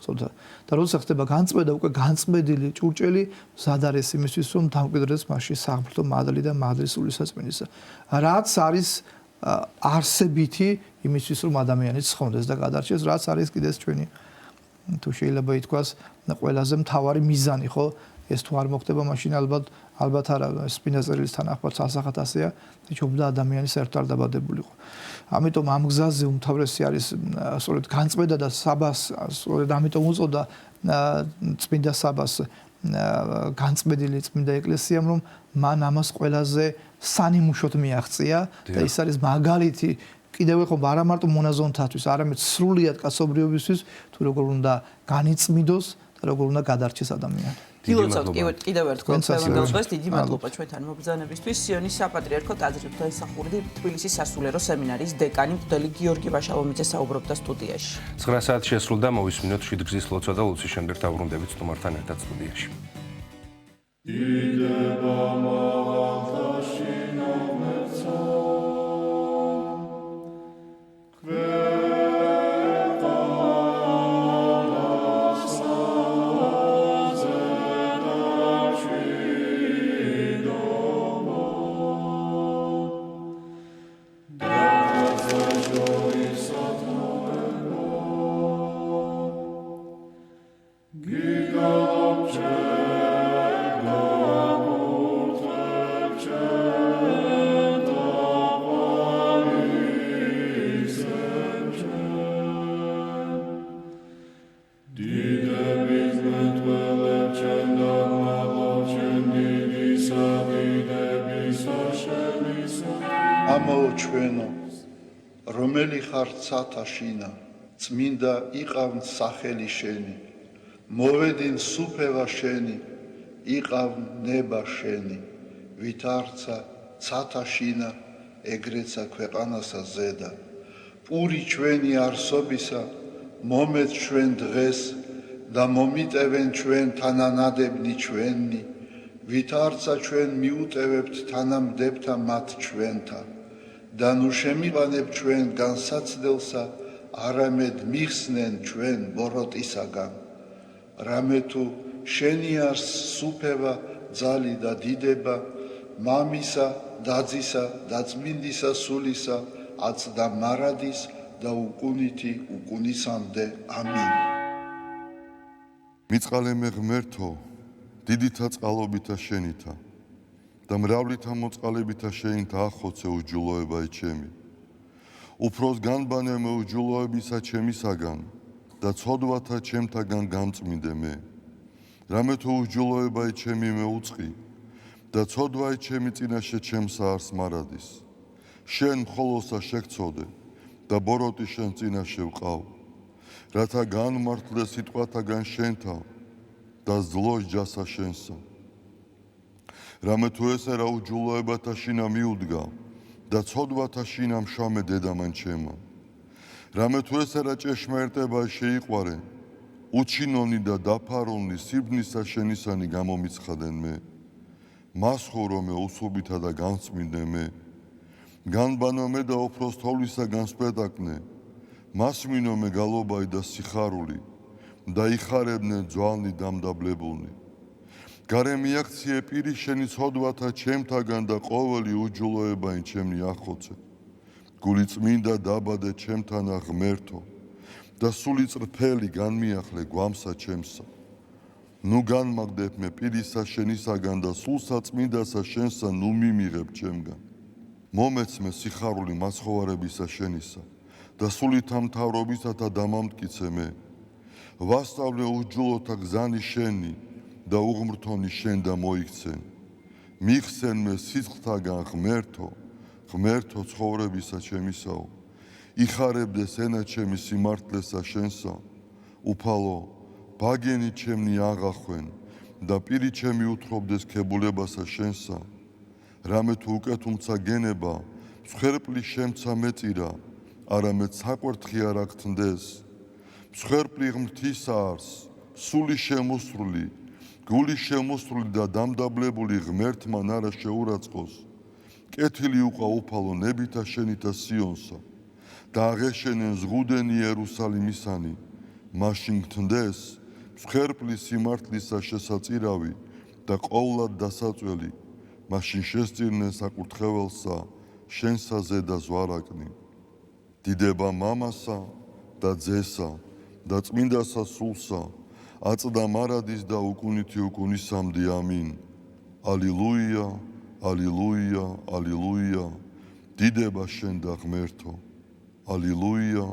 და როდესაც ხდება განწმენდა, უკვე განწმენდილი ჭურჭელი მზად არის იმისთვის, რომ დამკვიდრდეს მასში საფრთხო მადლი და მადლის სული საწმინდისა. რაც არის არსებითი იმისთვის, რომ ადამიანი ცხონდეს და გადარჩეს, რაც არის კიდეც ჩვენი თუ შეიძლება ითქვას, ყველაზე მთავარი მიზანი, ხო? ეს თუ არ მოხდება, მაშინ ალბათ არა სპინა წერილის თანახმად სასახად ასეა, ეჭვობდა ადამიანი საერთოდ არ დაბადებულიყო. ამიტომ ამ გზაზე უმთავრესი არის სწორედ განწმენდა და საბას, სწორედ ამიტომ უწოდა წმინდა საბას განწმენდილი წმინდა ეკლესიამ, რომ მან ამას ყველაზე სანიმუშოდ მიაღწია და ის არის მაგალითი კიდევ ერთხელ არა მარტო მონაზონთათვის, არამედ სრულიად კაცობრიობისთვის, თუ როგორ უნდა განიწმინდოს და როგორ უნდა გადარჩეს ადამიანი. გილოცავთ კიდევ ერთხელ თემანდელ დღეს დიდი მადლობა. მადლობა ჩვენთან მობრძანებისთვის. სიონის საპატრიარქო ტაძრის დღესახურდი თბილისის სასულიერო სემინარიის დეკანი მღვდელი გიორგი ვაშალომიძე საუბრობდა სტუდიაში. 9 საათი შესრულდა, მოვისმინოთ შვიდგზის ლოცვა და ლოცვის შემდეგ დავრუნდებით სტუმართან ერთად სტუდიაში. ამაო ჩვენო, რომელი ხარ ცათა შინა, წმინდა იყავნ სახელი შენი, მოვედინ სუფევა შენი, იყავნ ნება შენი, ვით არცა ცათა შინა, ეგრეცა ქვეყანასა ზედა, პური ჩვენი არსობისა, მომეც ჩვენ დღეს და მომიტევენ ჩვენ თანანადებნი ჩვენი, ვით არცა ჩვენ მიუტევებთ თანამდებთა მათ ჩვენთან. და ნუ შემიყანებ ჩვენ განსაცდელსა, არამედ მიხსნენ ჩვენ ბოროტისაგან. რამე თუ შენი არს სუფევა, ძალი და დიდება, მამისა, დაძისა და წმინდისა სულისა, აწდა მარადის და უკუნითი უკუნისამდე. ამინ. მიწყალე მე ღმერთო, დიდითა წყალობითა შენითა და მრავლითა მოწყალებითა შენითა ახოცე უჯულოებაი ჩემი. უფროს განბანე მე უჯულოებისა ჩემისაგან და ცოდვათა ჩემთაგან გამწმინდე მე. რამე თუ უჯულოებაი ჩემი მე უწყი და ცოდვაი ჩემი წინაშე ჩემსა არს მარადის. შენ მხოლოსა შეგწოდე და ბოროტი შენ წინაშე ვყავ, რათა განმართლე სიტყვათაგან შენთა და ზლოს ჯასა შენსა. რამე თუ ესერა უჯულოებათა შინა მიუდგა და ცოდვათა შინა მშამე დედამან ჩემა. რამე თუ ესერა ჭეშმარიტება შეიყვარე, უჩინონი და დაფარულნი სიბნისა შენისანი გამომიცხადენ მე. მასხურო მე უსუბითა და განწმინდე მე. განბანო მე და უფროს თოვლისა განსპეტაკნე. მასმინო მე გალობაი და სიხარული და იხარებდნენ ძვალნი დამდაბლებულნი. გარე მიაქციე პირი შენი ცოდვათა ჩემთაგან და ყოველი უჯულოებაი ჩემნი ახოცე. გული წმინდა დაბადე ჩემთანა ღმერთო და სული წრფელი განმიახლე გვამსა ჩემსა. ნუ განმაგდებ მე პირისა შენისაგან და სულსა წმინდასა შენსა ნუ მიმიღებ ჩემგან. მომეცმე სიხარული მაცხოვარებისა შენისა და სულითა მთავრობისათა დამამტკიცე მე. ვასწავლე უჯულოთა გზანი შენი და უღმრთონი შენ და მოიქცენ. მიხსენ მე სიცხთაგან ღმერთო, ღმერთო ცხოვრებისა ჩემისაო. იხარებდეს ენა ჩემი სიმართლესა შენსა. უფალო, ბაგენი ჩემნი აღახვენ და პირი ჩემი უთხრობდეს ქებულებასა შენსა. რამე თუ უკეთუმცა გენება, მსხვერპლი შემცა მეწირა, არამედ საკვერთხი არ აქთნდეს. მსხვერპლი ღმრთისა არს, სული შემოსრული, გული შემოსრული და დამდაბლებული ღმერთმან არა შეურაცხყოს. კეთილი უყვა უფალო ნებითა შენითა სიონსა და აღეშენენ ზღუდენი იერუსალიმისანი. მაშინ გთნდეს მსხვერპლი სიმართლისა შესაწირავი და ყოვლად დასაწველი. მაშინ შესწირნენ საკურთხეველსა შენსა ზედა ზვარაკნი. დიდება მამასა და ძესა და წმინდასა სულსა, აწდა მარადის და უკუნითი უკუნისამდე. ამინ. ალილუია, ალილუია, ალილუია, დიდება შენ და ღმერთო. ალილუია,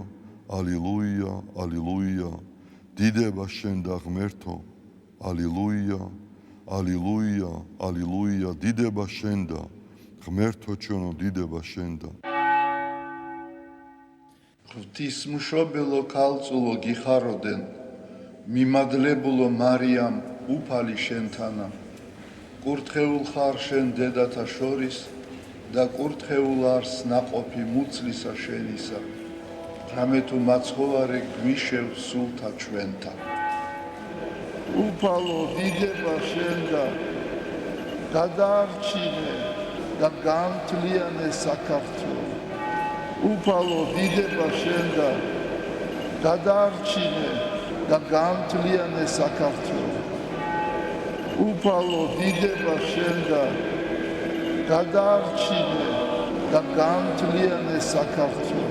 ალილუია, ალილუია, დიდება შენ და ღმერთო. ალილუია, ალილუია, ალილუია, დიდება შენ და ღმერთო ჩვენო, დიდება შენ და. ღვთისმშობელო ქალწულო გიხაროდენ, მიმადლებულო მარიამ, უფალი შენთანა. კურთხეულ ხარ შენ დედათა შორის და კურთხეულ არს ნაყოფი მუცლისა შენისა. რამე თუ მაცხოვარი გვიშევ სულთა ჩვენთა. უფალო დიდება შენ და გადაარჩინე და გამთლიანე საქართველო. უფალო დიდება შენ და გადაარჩინე და გამთლიანე საქართველო. უფალო დიდება შენ და გადაარჩინე და გამთლიანე საქართველო.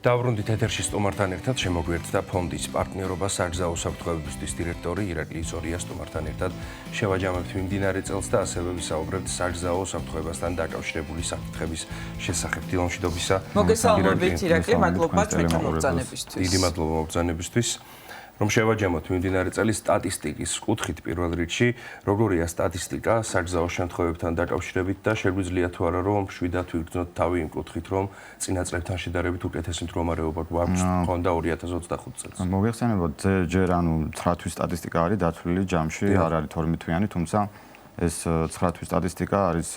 დავრუნდით ეთერში სტუმართან ერთად შემოგვიერთდა ფონდის პარტნიორობა საგზაო საფრთხეებისთვის დირექტორი ირაკლი ზორია სტუმართან ერთად შევაჯამებთ მიმდინარე წელს და ასევე ვისაუბრებთ საგზაო საფრთხეებასთან დაკავშირებული საკითხების შესახებ. დილომშვიდობისა. მოგესალმებით ირაკლი, მადლობა ჩვენთან მობრძანებისთვის. დიდი მადლობა მობრძანებისთვის. რომ შევაჯამოთ მიმდინარე წელის სტატისტიკის კუთხით პირველ რიგში, როგორია სტატისტიკა საგზაო შემთხვევებთან დაკავშირებით და შეგვიძლია თუ არა რომ შვიდად ვიგრძნოთ თავი იმ კუთხით, რომ წინა წლებთან შედარებით უკეთესი მდგომარეობა გვაქვს მქონდა 2025 წელს. მოგეხსენებოდ ჯერ 9 თვის სტატისტიკა არის დათვლილი ჯამში, არ არის 12 თვიანი, თუმცა ეს 9 თვის სტატისტიკა არის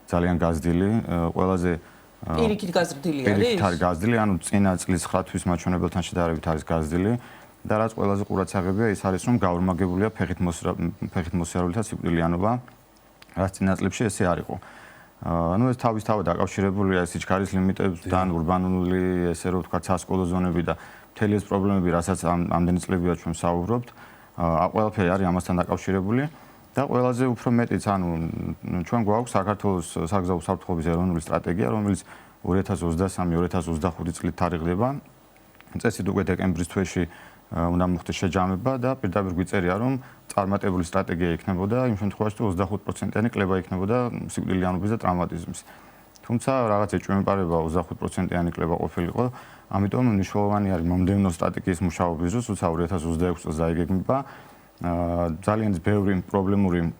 ძალიან გაზრდილი, ყველაზე პირიქით გაზრდილი არის? პირიქით არის გაზრდილი, წინა წლის 9 თვის მაჩვენებელთან შედარებით არის გაზრდილი. და რაც ყველაზე ყურადსაღებია ის არის რომ გაორმაგებულია ფეხით მოსიარულეთა სიკვდილიანობა, რაც წინა წლებში ესე არ იყო. ეს თავისთავად დაკავშირებულია სიჩქარის ლიმიტებთან, ურბანული, ესე რომ ვთქვათ, სასკოლო ზონები და მთელი ეს პრობლემები, რასაც ამდენი წლებია ჩვენ ვსაუბრობთ, ყველაფერი არის ამასთან დაკავშირებული და ყველაზე უფრო მეტიც, ჩვენ გვაქვს საქართველოს საგზაო საფრთხეობის ეროვნული სტრატეგია, რომელიც 2023-2025 წლით თარიღდება. წესით უკვე დეკემბრის თვეში უნდა მოხდეს შეჯამება და პირდაპირ გვიწერია რომ წარმატებული სტრატეგია იქნებოდა იმ შემთხვევაში თუ 25%-იანი კლება იქნებოდა სიკვდილიანობის და ტრავმატიზმის. თუმცა რაღაც ეჭვმეპარება 25%-იანი კლება ყოფილიყო, ამიტომ მნიშვნელოვანი არის მომდევნო სტრატეგიის მუშაობის დროს, თუმცა 2026 წელს დაიგეგმება ძალიან ბევრი პრობლემური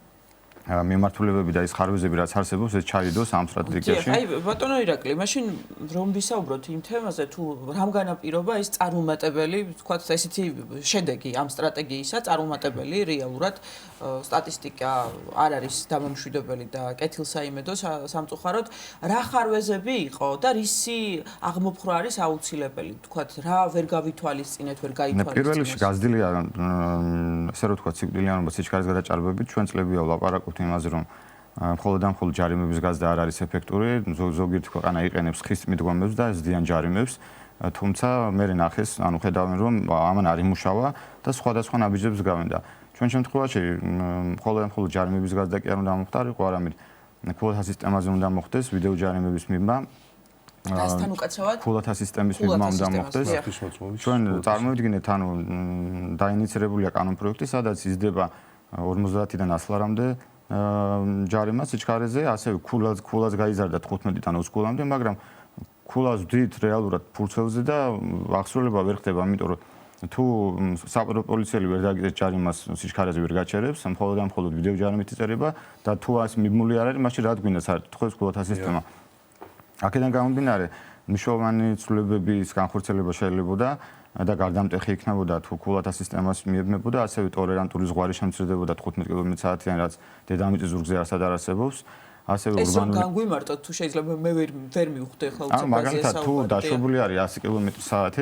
მიმართულებები და ის ხარვეზები რაც არსებობს ეს ჩაიდოს ამ სტრატეგიაში. აი ბატონო ირაკლი, მაშინ რომ ვისაუბროთ იმ თემაზე თუ რამ განაპირობა ეს წარუმატებელი, ვთქვათ, ესეთი შედეგი ამ სტრატეგიისა, წარუმატებელი რეალურად სტატისტიკა არ არის დამამშვიდებელი და კეთილსაიმედო სამწუხაროდ, რა ხარვეზები იყო და რისი აღმოფხვრა არის აუცილებელი, ვთქვათ, რა ვერ გავითვალისწინეთ, ვერ გაითვალისწინეთ. პირველ რიგში გაზრდილია ესე რომ ვთქვათ, სიკვდილიანობა სიჩქარის გადაჭარბებით ჩვენ წლებია ვლაპარაკობთ იმაზე რომ მხოლოდ და მხოლოდ ჯარიმების გაზრდა არ არის ეფექტური, ზოგიერთი ქვეყანა იყენებს ხის მიდგომებს და ზდიან ჯარიმებს, თუმცა მე ნახეს, ხედავენ რომ ამან არ იმუშავა და სხვადასხვა ნაბიჯებს გავენდა. ჩვენ შემთხვევაში მხოლოდ და მხოლოდ ჯარიმების გაზრდა კი არ უნდა მოხდარიყო, არამედ ქულათა სისტემაზე უნდა მოხდეს ვიდეო ჯარიმების მიღება. დასთან უკაცრავად ქულათა სისტემის მიღება უნდა მოხდეს. ჩვენ წარმოვიდგინეთ, დაინიცირებულია კანონპროექტი, სადაც იზრდება 50-დან 100-მდე ჯარიმა სიჩქარეზე, ასევე ქულაც გაიზარდა 15-დან 20 ქულამდე, მაგრამ ქულას ვდით რეალურად ფურცელზე და აღსრულება ვერ ხდება, ამიტომ რომ თუ საპატრო პოლიციელი ვერ დაგიძებს ჯარიმას სიჩქარეზე ვერ გაჩერებს, მხოლოდ და მხოლოდ ვიდეო ჯარიმით იწერება და თუ ეს მიბმული არ არის, მაშინ რა გვინდა საერთოდ ქულათა სისტემა. აქედან გამომდინარე, მნიშვნელოვანი ცვლილებების განხორციელება შეიძლებოდა და გარდამტეხი იქნებოდა თუ ქულათა სისტემას მიებნებოდა, ასევე ტოლერანტული ზღვარი შემცირდებოდა 15 კმ/სთ-იან, რაც დედამიწის ზურგზე არასად არ არსებობს. ასევე ეს რომ განგვიმარტოთ თუ შეიძლება მე ვერ მივხვდი ახლა უცებ მაგალითად თუ დაშვებული არის 100 კმ/სთ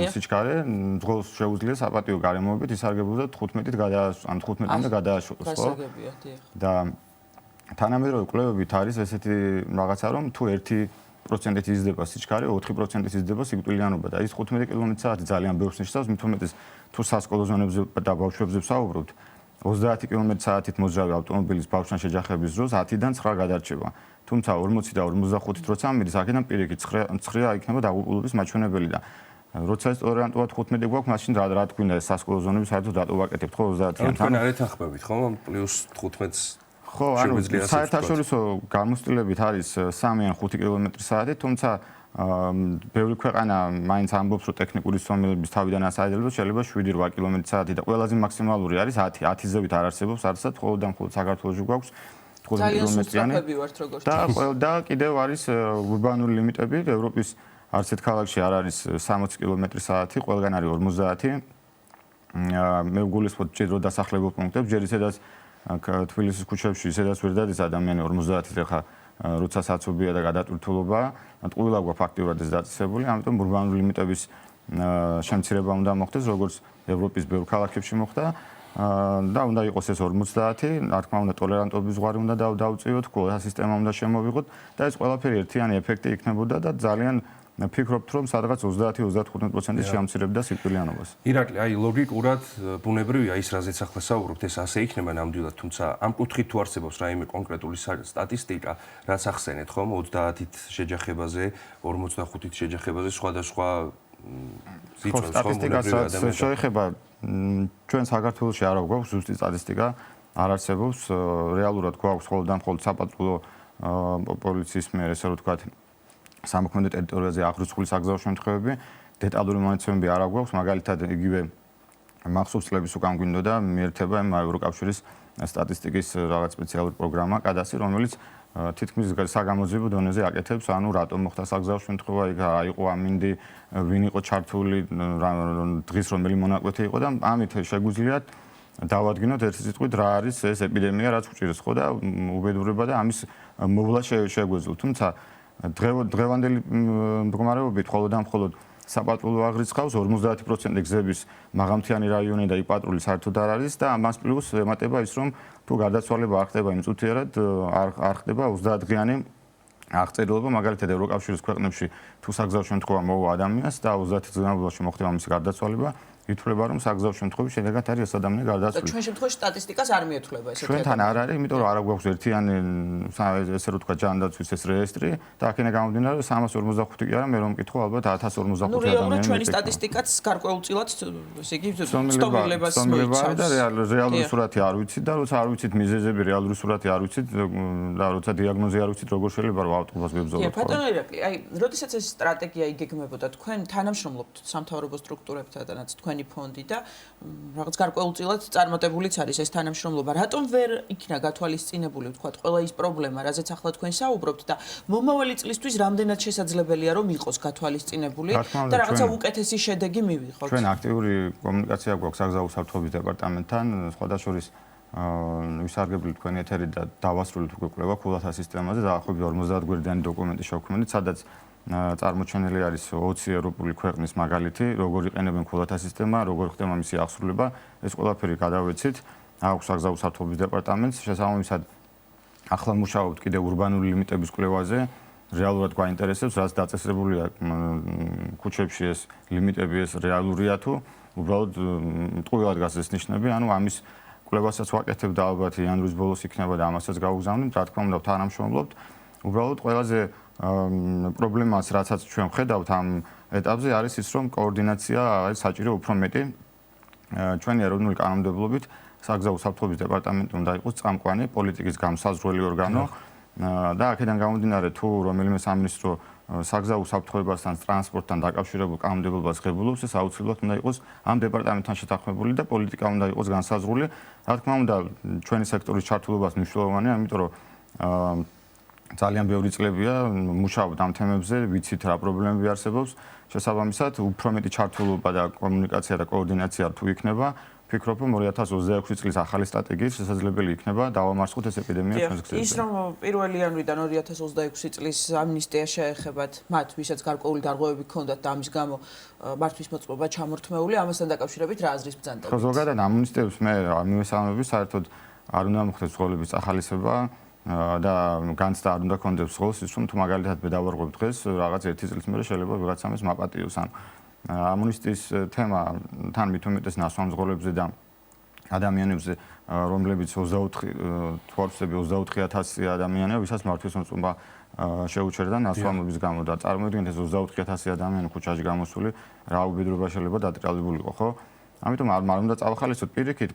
სიჩქარე, დღეს შეუძლია საპატიო გარემოებით ისარგებლოს და 15-ით ან 15-მდე გადააშოროს, ხო? გასაგებია, დიახ. და თანამედროვე კვლევებით არის ესეთი რაღაცა, რომ თუ 1%-ით იზრდება სიჩქარე, 4%-ით იზრდება სიკვდილიანობა და ის 15 კმ/სთ ძალიან ბევრს ნიშნავს, მით უმეტეს თუ სასკოლო ზონებზე და ბავშვებზე ვსაუბრობთ, 30 კმ/სთ-ით მოძრავი ავტომობილის ბავშვთან შეჯახების დროს 10-დან 9 გადარჩება. თუმცა 40 და 45-ით როცა მიდის, აქედან პირიქით 9 იქნება დაღუპულების მაჩვენებელი და როცა ეს ტოლერანტულად 15 გვაქვს, მაშინ რა თქვია ეს სასკოლო ზონები საერთოდ რატო ვაკეთებთ ხო 30-იან? თქვენ არ ეთანხმებით ხო +15-ს? ხო, ანუ საერთაშორისო გამოსტილებით არის 3 ან 5 კმ/სთ, თუმცა ბევრი ქვეყანა მაინც ამბობს, რომ ტექნიკური სვამილების თავიდან ასაიდელებს შეიძლება 7-8 კმ/სთ და ყველაზე მაქსიმალური არის 10. 10-ის ზევით არ არსებობს, არცად მხოლოდ და მხოლოდ საქართველოში გვაქვს 15 კმ/სთ-იანი. და კიდევ არის ურბანული ლიმიტები, ევროპის არც ერთ ქალაქში არ არის 60 კმ/სთ, ყველგან არის 50. მე ვგულისხმობ ჯერ დასახლებულ პუნქტებს, ჯერ ისედაც თბილისის ქუჩებში ისედაც ვერ დადის ადამიანი 50-ით ახლა როცა საცობია და გადატვირთულობა, ტყუილა გვაქვს ფაქტიურად ეს დაწესებული, ამიტომ ურბანული ლიმიტების შემცირება უნდა მოხდეს, როგორც ევროპის ბევრ ქალაქებში მოხდა და უნდა იყოს ეს 50, რა თქმა უნდა ტოლერანტობის ზღვარი უნდა დავწიოთ, კвоთა სისტემა უნდა შემოვიღოთ და ეს ყველაფერი ერთიანი ეფექტი იქნებოდა და ძალიან ფიქრობთ, რომ სადღაც 30-35%-ით შეამცირებდა სიკვდილიანობას. ირაკლი, აი ლოგიკურად ბუნებრივია ის, რაზეც ახლა საუბრობთ, ეს ასე იქნება ნამდვილად, თუმცა ამ კუთხით თუ არსებობს რაიმე კონკრეტული სტატისტიკა, რაც ახსენეთ, ხომ 30-ით შეჯახებაზე, 45-ით შეჯახებაზე, სხვადასხვა ზიცვებს ხომ სტატისტიკასაც შეეხება ჩვენ საქართველოში არ გვაქვს ზუსტი სტატისტიკა, არ არსებობს, რეალურად გვაქვს მხოლოდ და მხოლოდ საპატრულო პოლიციის მიერ, ესე რომ ვთქვათ, სამოქმედო ტერიტორიაზე აღრიცხული საგზაო შემთხვევები, დეტალური მონაცემები არ აგვაქვს, მაგალითად იგივე მახსოვს წლების უკან გვინდოდა მიერთება ევროკავშირის სტატისტიკის რაღაც სპეციალური პროგრამა, კადასტრი, რომელიც თითქმის საგამოძიებო დონეზე აკეთებს, ანუ რატომ მოხდა საგზაო შემთხვევა, იქ რა იყო ამინდი, ვინ იყო ჩართული, დღის რომელი მონაკვეთი იყო და ამით შეგვიძლიათ დავადგინოთ ერთი სიტყვით რა არის ეს ეპიდემია, რაც გვჭირს ხო და უბედურება და ამის მოვლა შეგვეძლო. თუმცა დღევანდელი მდგომარეობით მხოლოდ და მხოლოდ საპატრულო აღრიცხავს 50% გზების მაღალმთიანი რაიონი და იპატრული საერთოდ არ არის და ამას პლუს ემატება ის რომ თუ გარდაცვალება არ ხდება იმ წუთიერად არ ხდება 30 დღიანი აღწერილობა მაგალითად ევროკავშირის ქვეყნებში თუ საგზაო შემთხვევა მოვა ადამიანს და 30 დღის განმავლობაში მოხდება მისი გარდაცვალება ითვლება რომ საგზაო შემთხვევების შედეგად არის ეს ადამიანი გარდაცვლილი. ჩვენ შემთხვევაში სტატისტიკას არ მიეთვლება ესეთი. ჩვენთან არ არის, იმიტომ რომ არ გვაქვს ერთიანი ესე რომ თქვა ჯანდაცვის ეს რეესტრი და აქედან გამომდინარე 345 კი არა, მე რომ მკითხო ალბათ 1045 ადამიანი. ნუ რეალურად ჩვენი სტატისტიკაც გარკვეულწილად ესე იგი ცნობილებას მოიცავს. და რეალური სურათი არ ვიცით და როცა არ ვიცით მიზეზები, რეალური სურათი არ ვიცით და როცა დიაგნოზი არ ვიცით, როგორ შეიძლება რომ ავტობუსს გვებზოლოთ. კი, ბატონო ირაკლი, აი, როდესაც ეს სტრატეგია იგეგმებოდა, თქვენ თანამშრომლობთ სამთავრობო სტრუქტურებთანაც, თქვენი ფონდი და რაღაც გარკვეულწილად წარმატებულიც არის ეს თანამშრომლობა. რატომ ვერ იქნა გათვალისწინებული, ვთქვათ, ყველა ის პრობლემა, რაზეც ახლა თქვენ საუბრობთ და მომავალი წლისთვის რამდენად შესაძლებელია რომ იყოს გათვალისწინებული და რაღაცა უკეთესი შედეგი მივიღოთ. ჩვენ აქტიური კომუნიკაცია გვაქვს საგზაო უსაფრთხოების დეპარტამენტთან, სხვადასხვა ვისარგებლით თქვენი ეთერი და დავასრულეთ უკვე კვლევა კвоთა სისტემაზე და დაახლოებით 50 გვერდიანი დოკუმენტი შევქმნით, სადაც წარმოჩენილი არის 20 ევროპული ქვეყნის მაგალითი, როგორ იყენებენ კвоთა სისტემა, როგორ ხდება მისი აღსრულება, ეს ყველაფერი გადავეცით. აქვს საგზაო უსაფრთხოების დეპარტამენტს, შესაბამისად ახლა მუშაობთ კიდევ ურბანული ლიმიტების კვლევაზე. რეალურად გვაინტერესებს, რაც დაწესებულია ქუჩებში ეს ლიმიტები ეს რეალურია თუ უბრალოდ ტყუილად გასეს ნიშნები, ანუ ამის კვლევასაც ვაკეთებ და ალბათ იანვრის ბოლოს იქნება და ამასაც გავუგზავნით, რა თქმა უნდა თანამშრომლობთ. უბრალოდ ყველაზე პრობლემას რაცაც ჩვენ ვხედავთ ამ ეტაპზე არის ის რომ კოორდინაცია არის საჭირო უფრო მეტი ჩვენი ეროვნული კანონმდებლობით საგზაო უსაფრთხოების დეპარტამენტი უნდა იყოს წამყვანი პოლიტიკის განსაზღვრელი ორგანო და აქედან გამომდინარე თუ რომელიმე სამინისტრო საგზაო უსაფრთხოებასთან ტრანსპორტთან დაკავშირებულ კანონმდებლობას ღებულობს ეს აუცილებლად უნდა იყოს ამ დეპარტამენტთან შეთანხმებული და პოლიტიკა უნდა იყოს განსაზღვრული რა თქმა უნდა ჩვენი სექტორის ჩართულობას მნიშვნელოვანია იმიტომ რომ ძალიან ბევრი წლებია მუშაობთ ამ თემებზე, ვიცით რა პრობლემები არსებობს. შესაბამისად, უფრო მეტი ჩართულობა და კომუნიკაცია და კოორდინაცია თუ იქნება, ფიქრობ, რომ 2026 წლის ახალი სტრატეგიით შესაძლებელი იქნება დავამარცხოთ ეს ეპიდემია ჩვენს გზებზე. ის რომ 1 იანვრიდან 2026 წლის ამნისტია შეეხებათ მათ, ვისაც გარკვეული დარღვევები ჰქონდათ და ამის გამო მართვის მოწყობა ჩამორთმეული, ამასთან დაკავშირებით რა აზრის ბრძანდება? ხო, ზოგადად ამნისტიებს მე არ მივესალმები, საერთოდ არ უნდა მოხდეს ზღოლების ახალისება და განცდა არ უნდა კონდეს ზღოლს ის რომ თუ მაგალითად დავარღვევ დღეს რაღაც 1 წლის მერე შეიძლება ვიღაცამ ეს მაპატიოს ან ამნისტიის თემა თან მით უმეტეს ნასვამ ზღოლებზე და ადამიანებზე რომლებიც 24 თვარსები 24000 ადამიანია ვისაც მართვის მოწყობა შეუჩერდა ნასვამობის გამო და წარმოიდგინეთ ეს 24000 ადამიანი ქუჩაში გამოსული რა უბედურება შეიძლება დატრიალებულიყო ხო ამიტომ არ უნდა წავახალისოთ პირიქით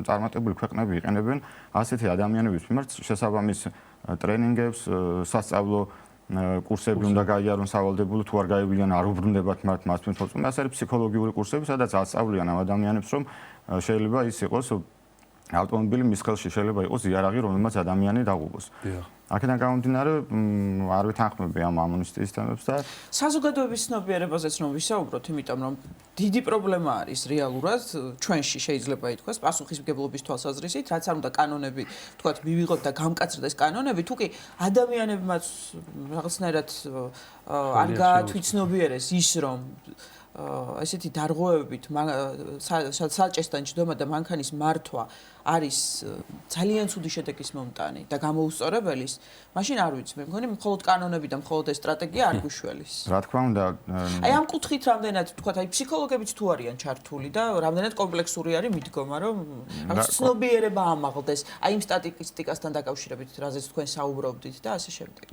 წარმატებული ქვეყნები იყენებენ ასეთი ადამიანების მიმართ შესაბამის ტრენინგებს სასწავლო კურსები უნდა გაიარონ სავალდებულო თუ არ გაივლიან არ უბრუნდებათ მართვის მოწყობა ასე არის ფსიქოლოგიური კურსები სადაც ასწავლიან ამ ადამიანებს რომ შეიძლება ის იყოს ავტომობილი მის ხელში შეიძლება იყოს იარაღი რომელმაც ადამიანი დაღუპოს აქედან გამომდინარე არ ვითანხმები ამ ამნისტიის თემებს და საზოგადოების ცნობიერებაზეც რომ ვისაუბროთ, იმიტომ რომ დიდი პრობლემა არის რეალურად ჩვენში შეიძლება ითქვას პასუხისმგებლობის თვალსაზრისით, რაც არ უნდა კანონები, თქვათ, მივიღოთ და გამკაცრდეს კანონები, თუ კი ადამიანებმაც რაღაცნაირად არ გაათვითცნობიერეს ის რომ ესეთი დარღვევებით საჭესთან ჯდომა და მანქანის მართვა არის ძალიან ცუდი შედეგის მომტანი და გამოუსწორებელის, მაშინ არ ვიცი, მე მგონი მხოლოდ კანონები და მხოლოდ ეს სტრატეგია არ გვიშველის. რა თქმა უნდა, აი ამ კუთხით რამდენად თქვათ, აი ფსიქოლოგებიც თუ არიან ჩართული და რამდენად კომპლექსური არის მიდგომა, რომ რაღაც ცნობიერება ამაღლდეს, აი იმ სტატისტიკასთან დაკავშირებით, რაზეც თქვენ საუბრობდით და ასე შემდეგ.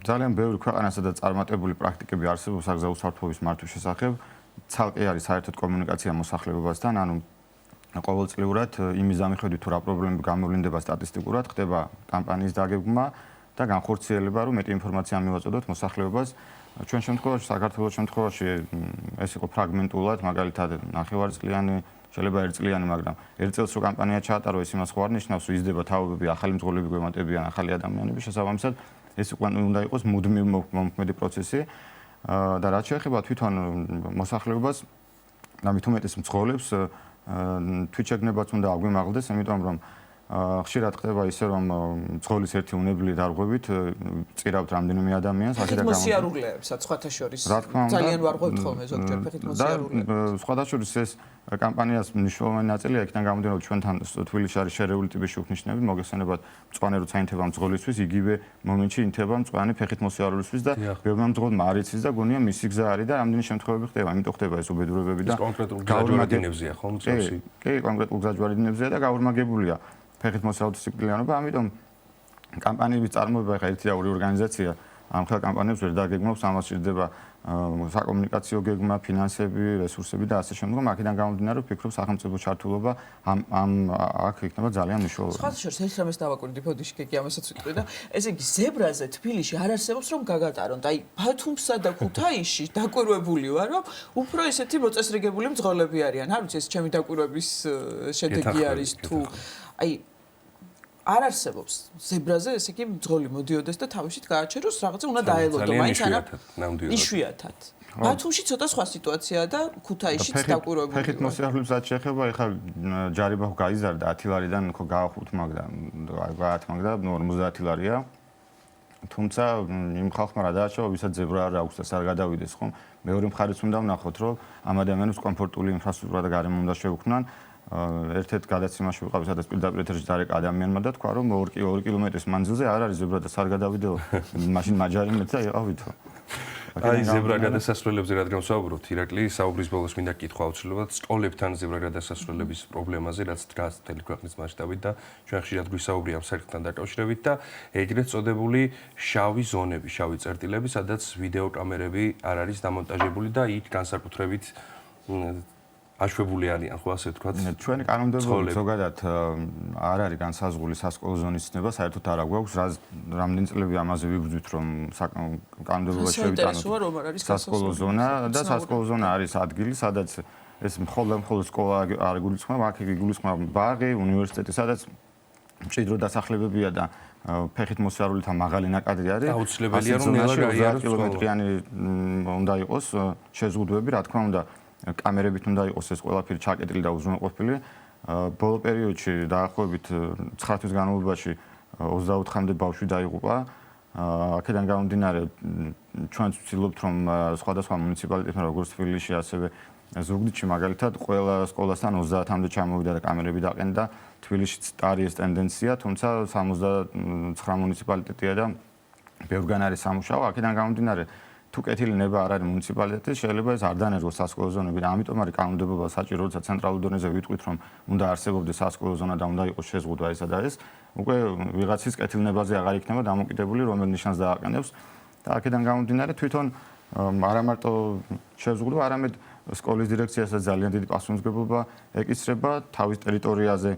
ძალიან ბევრი ქვეყანა სადაც წარმატებული პრაქტიკები არსებობს საგზაო უსაფრთხოების მართვის შესახებ, ცალკე არის საერთოდ კომუნიკაცია მოსახლეობასთან, ანუ ყოველწლიურად იმის დამიხედვით თუ რა პრობლემები გამოვლინდება სტატისტიკურად, ხდება კამპანიის დაგეგმა და განხორციელება, რომ მეტი ინფორმაცია მივაწოდოთ მოსახლეობას. ჩვენ შემთხვევაში, საქართველოს შემთხვევაში ეს იყო ფრაგმენტულად, მაგალითად, ნახევარწლიანი, შეიძლება ერთწლიანი, მაგრამ ერთ წელს რო კამპანია ჩაატარო, ეს იმას ხო არ ნიშნავს, რომ იზრდება თაობები, ახალი მძღოლები გვემატებიან, ახალი ადამიანები, შესაბამისად, ეს უნდა იყოს მუდმივ მომქმედი პროცესი. და რაც შეეხება თვითონ მოსახლეობას და მით უმეტეს მძღოლებს თვითშეგნებაც უნდა აგვიმაღლდეს, იმიტომ რომ ხშირად ხდება ისე რომ მძღოლის ერთი უნებლი დარღვევით წირავთ რამდენიმე ადამიანს, ასეთ მოსიარულეებსაც სხვათა შორის ძალიან ვარღვევთ ხოლმე ზოგჯერ ფეხით მოსიარულეებს. სხვათა შორის ეს კამპანიას მნიშვნელოვანი ნაწილია, იქიდან გამომდინარე ჩვენთან თბილისში არის შერეული ტიპის შუქნიშნები, მოგესალმებათ მწვანე როცა ინთება მძღოლისთვის, იგივე მომენტში ინთება მწვანე ფეხით მოსიარულისთვის და ბევრმა მძღოლმა არ იცის და გონია მისი გზა არის და რამდენი შემთხვევები ხდება, იმიტომ ხდება ეს უბედურებები და კონკრეტულ გზაჯვარედინებზია ხო მწვავსი? კი, კონკრეტულ გზაჯვარედინებზია და გაურმაგებულია ფეხით მოსიარულის სიკვდილიანობა, ამიტომ კამპანიების წარმოება ხა ერთი და ორი ორგანიზაცია ამ ხელ კამპანიებს ვერ დაგეგმავს, ამას სჭირდება საკომუნიკაციო გეგმა, ფინანსები, რესურსები და ასე შემდგომ. აქედან გამომდინარე, ვფიქრობ, სახელმწიფო ჩართულობა ამ აქ იქნება ძალიან მნიშვნელოვანი. სხვა შორის ერთ რამეს დავაკვირდი ბოდიში კი ამასაც ვიტყვი და ესე იგი ზებრაზე თბილისში არ არსებობს რომ გაგატარონ და აი ბათუმსა და ქუთაისში დაკვირვებული ვარ რომ უფრო ესეთი მოწესრიგებული მძღოლები არიან. არ ვიცი ეს ჩემი დაკვირვების შედეგი არის თუ აი არ არსებობს ზებრაზე ესე იგი მძღოლი მოდიოდეს და თავისით გააჩეროს რაღაცა უნდა დაელოდო მაინც არა იშვიათად ბათუმში ცოტა სხვა სიტუაციაა და ქუთაისშიც დაკვირვებული ფეხით მოსიარულებს რაც შეეხება ეხლა ჯარება ხო გაიზარდა 10 ლარიდან ხო გაახუთ მაგდა 10 მაგდა 50 ლარია თუმცა იმ ხალხმა რა დააჩვევა ვისაც ზებრა არ აქვს და სარ გადავიდეს ხომ მეორე მხარეს უნდა ვნახოთ რომ ამ ადამიანებს კომფორტული ინფრასტრუქტურა და გარემო უნდა შეუქმნან ერთ-ერთ გადაცემაში ვიყავ სადაც პირდაპირ ეთერში დარეკა ადამიანმა და თქვა რომ 2 კილომეტრის მანძილზე არ არის ზებრა და სარ გადავიდეო მაშინ მაჯარი მეც და იყავითო აი ზებრა გადასასვლელებზე რადგან ვსაუბრობთ ირაკლი საუბრის ბოლოს მინდა კითხვა აუცილებლად სკოლებთან ზებრა გადასასვლელების პრობლემაზე რაც დგას მთელი ქვეყნის მასშტაბით და ჩვენ ხშირად გვისაუბრია ამ საკითხთან დაკავშირებით და ეგრეთ წოდებული შავი ზონები, შავი წერტილები, სადაც ვიდეო კამერები არ არის დამონტაჟებული და იქ განსაკუთრებით აშვებული არიან ხო ასე ვთქვათ ჩვენი კანონმდებლობით ზოგადად არ არის განსაზღვრული სასკოლო ზონის ცნება საერთოდ არ აქვს რამდენი წლები ამაზე ვიბრძვით რომ კანონმდებლობა შევიტანოთ სასკოლო ზონა და სასკოლო ზონა არის ადგილი სადაც ეს მხოლოდ სკოლა არ გულისხმობ აქ გულისხმობ ბაღი უნივერსიტეტი სადაც მჭიდრო დასახლებებია და ფეხით მოსიარულითა მაღალი ნაკადრი არის აუცილებელია რომ ნელა გაიაროს კილომეტრიანი უნდა იყოს შეზღუდვები რა თქმა უნდა კამერებით უნდა იყოს ეს ყველაფერი ჩაკეტილი და უზრუნველყოფილი. ბოლო პერიოდში დაახლოებით 9 თვის განმავლობაში 24-მდე ბავშვი დაიღუპა. აქედან გამომდინარე ჩვენც ვცდილობთ რომ სხვადასხვა მუნიციპალიტეტებთან როგორც თბილისში ასევე ზუგდიდში მაგალითად ყველა სკოლასთან 30-მდე ჩამოვიდა და კამერები დაყენდა. თბილისშიც არის ტენდენცია, თუმცა 69 მუნიციპალიტეტია და ბევრგან არის სამუშაო. აქედან გამომდინარე თუ კეთილი ნება არ არის მუნიციპალიტეტის, შეიძლება ეს არ დანერგოს სასკოლო ზონები და ამიტომ არის კანონმდებლობა საჭირო, როცა ცენტრალურ დონეზე ვიტყვით რომ უნდა არსებობდეს სასკოლო ზონა და უნდა იყოს შეზღუდვა ესა და ეს, უკვე ვიღაცის კეთილნებაზე აღარ იქნება დამოკიდებული, რომელ ნიშანს დააყენებს და აქედან გამომდინარე თვითონ არა მარტო შეზღუდვა, არამედ სკოლის დირექციასაც ძალიან დიდი პასუხისმგებლობა ეკისრება თავის ტერიტორიაზე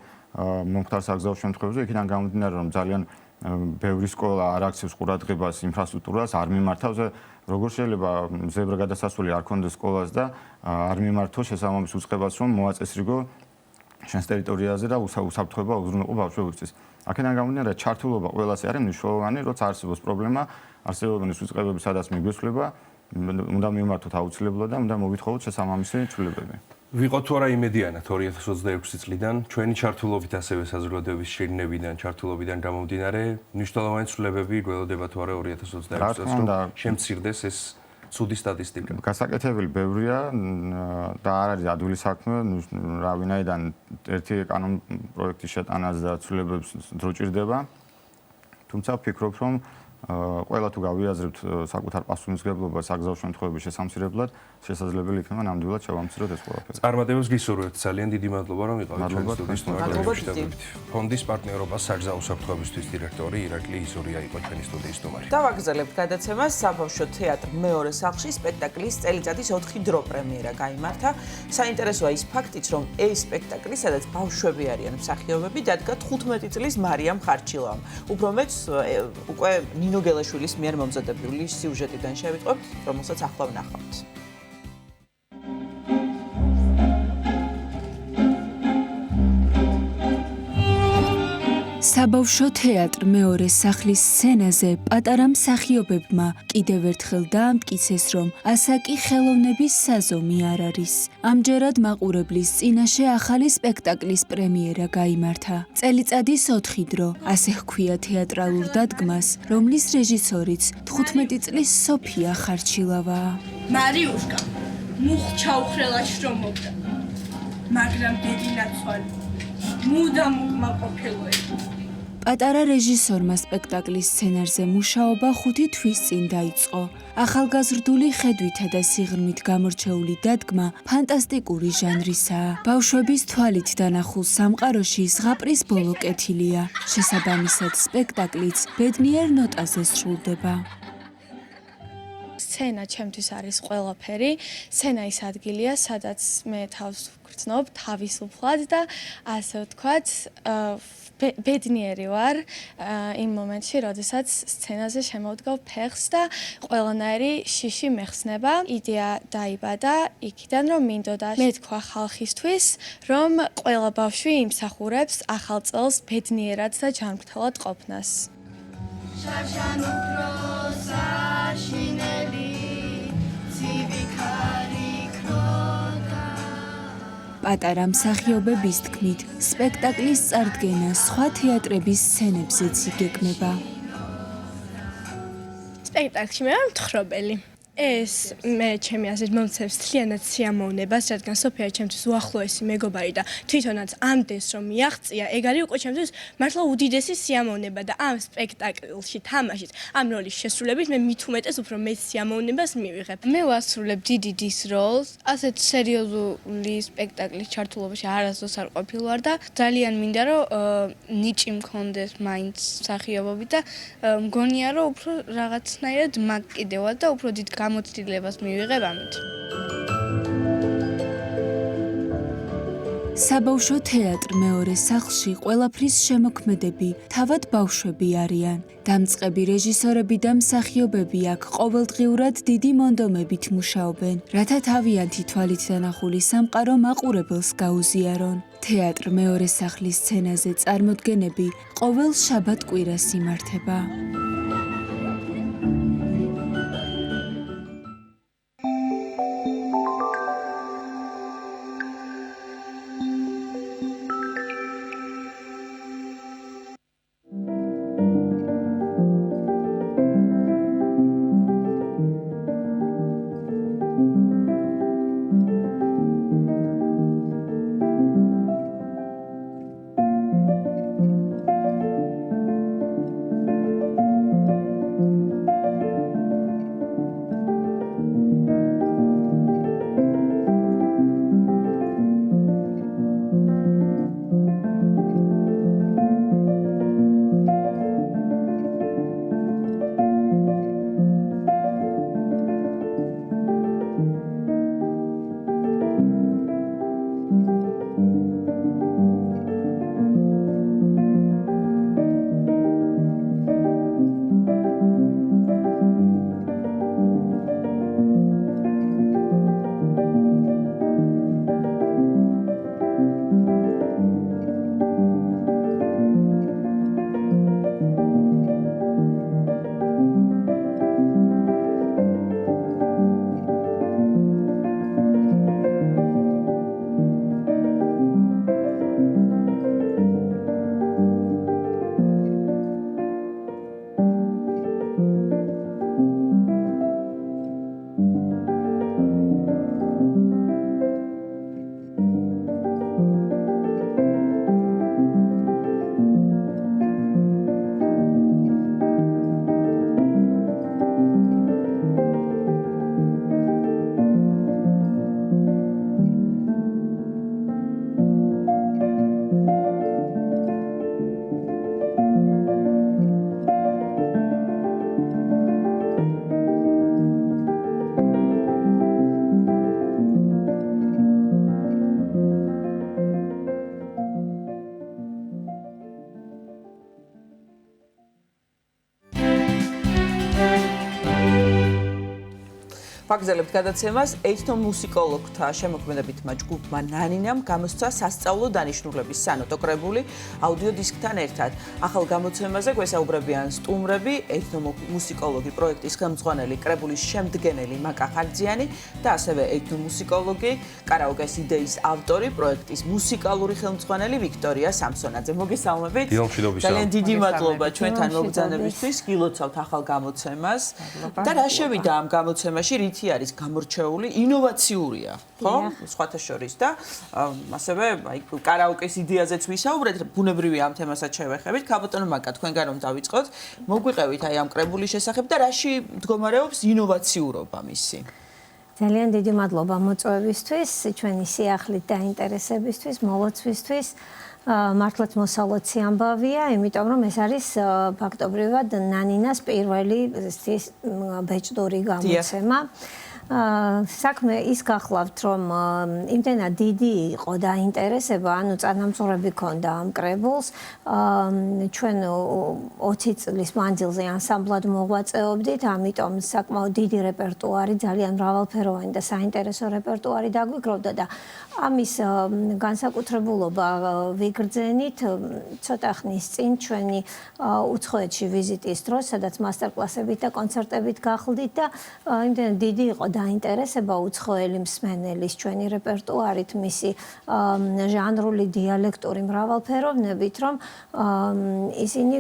მომხდარ საგზაო შემთხვევებში, იქიდან გამომდინარე რომ ძალიან ბევრი სკოლა არ აქცევს ყურადღებას ინფრასტრუქტურას, არ მიმართავს როგორ შეიძლება ზებრა გადასასვლელი არ ქონდეს სკოლას და არ მიმართოს შესაბამის უწყებას რომ მოაწესრიგო შენს ტერიტორიაზე და უსაფრთხოება უზრუნველყო ბავშვებისთვის. აქედან გამომდინარე ჩართულობა ყველას არის მნიშვნელოვანი, როცა არსებობს პრობლემა, არსებობენ უწყებები, სადაც მიგვესვლება, უნდა მიმართოთ აუცილებლად და უნდა მოვითხოვოთ შესაბამისი ცვლილებები. ვიყო თუ არა იმედიანად 2026 წლიდან ჩვენი ჩართულობით ასევე საზოგადოების შიგნებიდან ჩართულობიდან გამომდინარე მნიშვნელოვანი ცვლილებები გველოდება თუ არა 2026 წელს შემცირდეს ეს ცუდი სტატისტიკა. გასაკეთებელი ბევრია და არ არის ადვილი საქმე, რა ვინაიდან ერთი კანონ პროექტის შეტანას და ცვლილებებს დრო ჭირდება. თუმცა ვფიქრობ რომ ყველა თუ გავიაზრებთ საკუთარ პასუხისმგებლობას საგზაო შემთხვევების შესამცირებლად, შესაძლებელი იქნება ნამდვილად შევამციროთ ეს ყველაფერი. წარმატებას გისურვებთ. ძალიან დიდი მადლობა რომ იყავით ჩვენი სტუდიის სტუმარი. ფონდის პარტნიორობა საგზაო უსაფრთხოებისთვის დირექტორი ირაკლი იზურია იყო ჩვენი სტუდიის სტუმარი. დავაგრძელებთ გადაცემას საბავშვო თეატრ მეორე სახლში სპექტაკლის წელიწადის 4 დრო პრემიერა გაიმართა. საინტერესოა ის ფაქტიც, რომ ეს სპექტაკლი, სადაც ბავშვები არიან მსახიობები, დადგა 15 წლის მარიამ ხარჩილავამ. უფრო მეც უკვე ნინო გელაშვილის მიერ მომზადებული სიუჟეტიდან შევიტყვებთ, რომელსაც ახლა ვნახავთ. საბავშვო თეატრ მეორე სახლის სცენაზე პატარა მსახიობებმა კიდევ ერთხელ დაამტკიცეს, რომ ასაკი ხელოვნების საზომი არ არის. ამჯერად მაყურებლის წინაშე ახალი სპექტაკლის პრემიერა გაიმართა. წელიწადის 4 დრო, ასე ჰქვია თეატრალურ დადგმას, რომლის რეჟისორიც 15 წლის სოფია ხარჩილავაა. მარიუშკა მუხჩაუხრელა შრომობდა, მაგრამ დიდი ნაცვალი მუდამ უკმაყოფილოება. პატარა რეჟისორმა სპექტაკლის სცენარზე მუშაობა 5 თვის წინ დაიწყო. ახალგაზრდული ხედვითა და სიღრმით გამორჩეული დადგმა ფანტასტიკური ჟანრისაა. ბავშვების თვალით დანახულ სამყაროში ზღაპრის ბოლო კეთილია. შესაბამისად, სპექტაკლიც ბედნიერ ნოტაზე სრულდება. სცენა ჩემთვის არის ყველაფერი. სცენა ის ადგილია, სადაც მე თავს ვგრძნობ თავისუფლად და ასე ვთქვათ, ბედნიერი ვარ იმ მომენტში, როდესაც სცენაზე შემოვდგავ ფეხს და ყველანაირი შიში მეხსნება. იდეა დაიბადა იქიდან, რომ მინდოდა მეთქვა ხალხისთვის, რომ ყველა ბავშვი იმსახურებს ახალ წელს ბედნიერად და ჯანმრთელად ყოფნას. შარშან უფრო საშინელი ცივიქარი ქროდა. პატარა მსახიობების თქმით, სპექტაკლის წარდგენა სხვა თეატრების სცენებზეც იგეგმება. სპექტაკლში მე ვარ მთხრობელი. ეს მე ჩემი აზრით მომცემს მთლიანად სიამოვნებას, რადგან სოფია ჩემთვის უახლოესი მეგობარი და თვითონაც ამდენს რომ მიაღწია, ეგ არის უკვე ჩემთვის მართლა უდიდესი სიამოვნება და ამ სპექტაკლში თამაშით, ამ როლის შესრულებით მე მით უმეტეს უფრო მეტ სიამოვნებას მივიღებ. მე ვასრულებ დიდი დის როლს, ასეთ სერიოზული სპექტაკლის ჩართულობაში არასდროს არ ყოფილ ვარ და ძალიან მინდა რომ ნიჭი მქონდეს მაინც მსახიობობით და მგონია რომ უფრო რაღაცნაირად მაგ-კიდევად და უფრო დიდ გამოცდილებას მივიღებ ამით. საბავშვო თეატრ მეორე სახლში ყველაფრის შემოქმედები თავად ბავშვები არიან. დამწყები რეჟისორები და მსახიობები აქ ყოველდღიურად დიდი მონდომებით მუშაობენ, რათა თავიანთი თვალით დანახული სამყარო მაყურებელს გაუზიარონ. თეატრ მეორე სახლის სცენაზე წარმოდგენები ყოველ შაბათ-კვირას იმართება. ვაგრძელებთ გადაცემას. ეთნომუსიკოლოგთა შემოქმედებითმა ჯგუფმა ნანინამ გამოსცა სასწავლო დანიშნულების სანოტო კრებული აუდიო დისკთან ერთად. ახალ გამოცემაზე გვესაუბრებიან სტუმრები, ეთნომუსიკოლოგი პროექტის ხელმძღვანელი, კრებულის შემდგენელი მაკა ხარჯიანი და ასევე ეთნომუსიკოლოგი, კარაოკეს იდეის ავტორი, პროექტის მუსიკალური ხელმძღვანელი ვიქტორია სამსონაძე. მოგესალმებით. ძალიან დიდი მადლობა ჩვენთან მოგზაურობისთვის. გილოცავთ ახალ გამოცემას. და რა შევიდა ამ გამოცემაში, რითი არის გამორჩეული, ინოვაციურია, ხო? სხვათა შორის და ასევე აი კარაოკეს იდეაზეც ვისაუბრეთ, ბუნებრივი ამ თემასაც შევეხებით. ქაბატონო მაკა, თქვენგან რომ დავიწყოთ, მოგვიყევით აი ამ კრებულის შესახებ და რაში მდგომარეობს ინოვაციურობა მისი? ძალიან დიდი მადლობა მოწვევისთვის, ჩვენი სიახლით და ინტერესებისთვის, მოლოცვისთვის. მართლაც მოსალოცი ამბავია, იმიტომ რომ ეს არის ფაქტობრივად ნანინას პირველი ბეჭდური გამოცემა. საქმე ის გახლავთ, რომ იმდენად დიდი იყო და ინტერესება, ანუ წანამძღვრები ქონდა ამ კრებულს. ჩვენ 20 წლის მანძილზე ანსამბლად მოღვაწეობდით, ამიტომ საკმაოდ დიდი რეპერტუარი, ძალიან მრავალფეროვანი და საინტერესო რეპერტუარი დაგვიკროვდა და ამის განსაკუთრებულობა ვიგრძენით ცოტა ხნის წინ ჩვენი უცხოეთში ვიზიტის დროს, სადაც მასტერკლასებით და კონცერტებით გახლდით და იმდენად დიდი იყო დაინტერესება უცხოელი მსმენელის ჩვენი რეპერტუარით, მისი ჟანრული დიალექტური მრავალფეროვნებით, რომ ისინი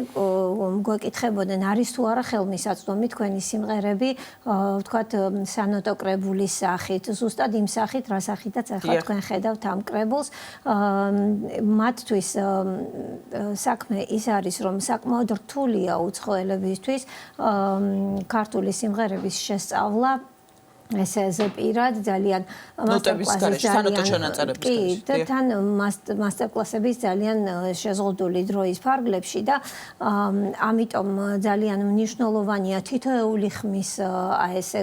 გვეკითხებოდნენ, არის თუ არა ხელმისაწვდომი თქვენი სიმღერები, ვთქვათ, სანოტო კრებულის სახით, ზუსტად იმ სახით, რა სახითაც ახლა თქვენ ხედავთ ამ კრებულს. მათთვის საქმე ის არის, რომ საკმაოდ რთულია უცხოელებისთვის ქართული სიმღერების შესწავლა. ესეზე პირად ძალიან თან მასტერკლასების ძალიან შეზღუდული დროის ფარგლებში და ამიტომ ძალიან მნიშვნელოვანია თითოეული ხმის ესე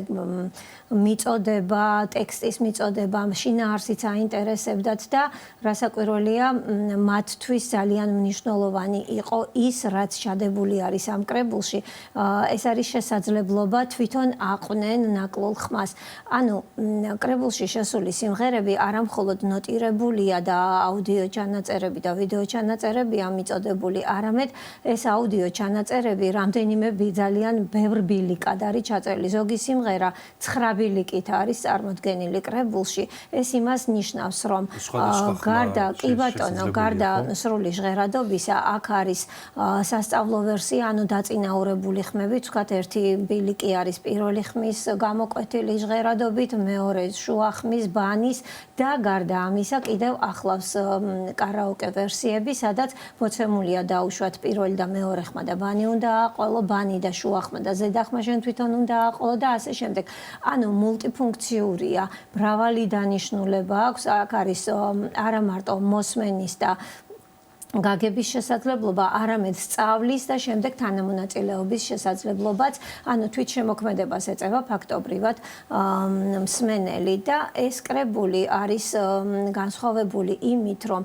მიწოდება, ტექსტის მიწოდება, შინაარსიც აინტერესებდათ და რასაკვირველია, მათთვის ძალიან მნიშვნელოვანი იყო ის, რაც ჩადებული არის ამ კრებულში. ეს არის შესაძლებლობა თვითონ აყვნენ ნაკლულ ხმას. ანუ კრებულში შესული სიმღერები არა მხოლოდ ნოტირებულია და აუდიო ჩანაწერები და ვიდეო ჩანაწერები ამიწოდებული, არამედ ეს აუდიო ჩანაწერები რამდენიმე ძალიან ბევრ ბილიკად არის ჩაწერილი. ზოგი სიმღერა 9 ბილიკით არის წარმოდგენილი კრებულში. ეს იმას ნიშნავს, რომ გარდა სრული ჟღერადობისა, აქ არის სასწავლო ვერსია, ანუ დაწინაურებული ხმები, თქვათ, ერთი ბილიკი არის პირველი ხმის გამოკვეთილი ჟღერადობით, მეორე შუა ხმის, ბანის და გარდა ამისა კიდევ ახლავს კარაოკე ვერსიები, სადაც მოცემულია დაუშვათ პირველი და მეორე ხმა და ბანი უნდა აყოლო, ბანი და შუა ხმა და ზედა ხმა შენ თვითონ უნდა აყოლო და ასე შემდეგ. ანუ მულტიფუნქციურია, მრავალი დანიშნულება აქვს, აქ არის არა მარტო მოსმენის და გაგების შესაძლებლობა, არამედ სწავლის და შემდეგ თანამონაწილეობის შესაძლებლობაც, ანუ თვითშემოქმედებას ეწევა ფაქტობრივად მსმენელი და ეს კრებული არის განსხვავებული იმით, რომ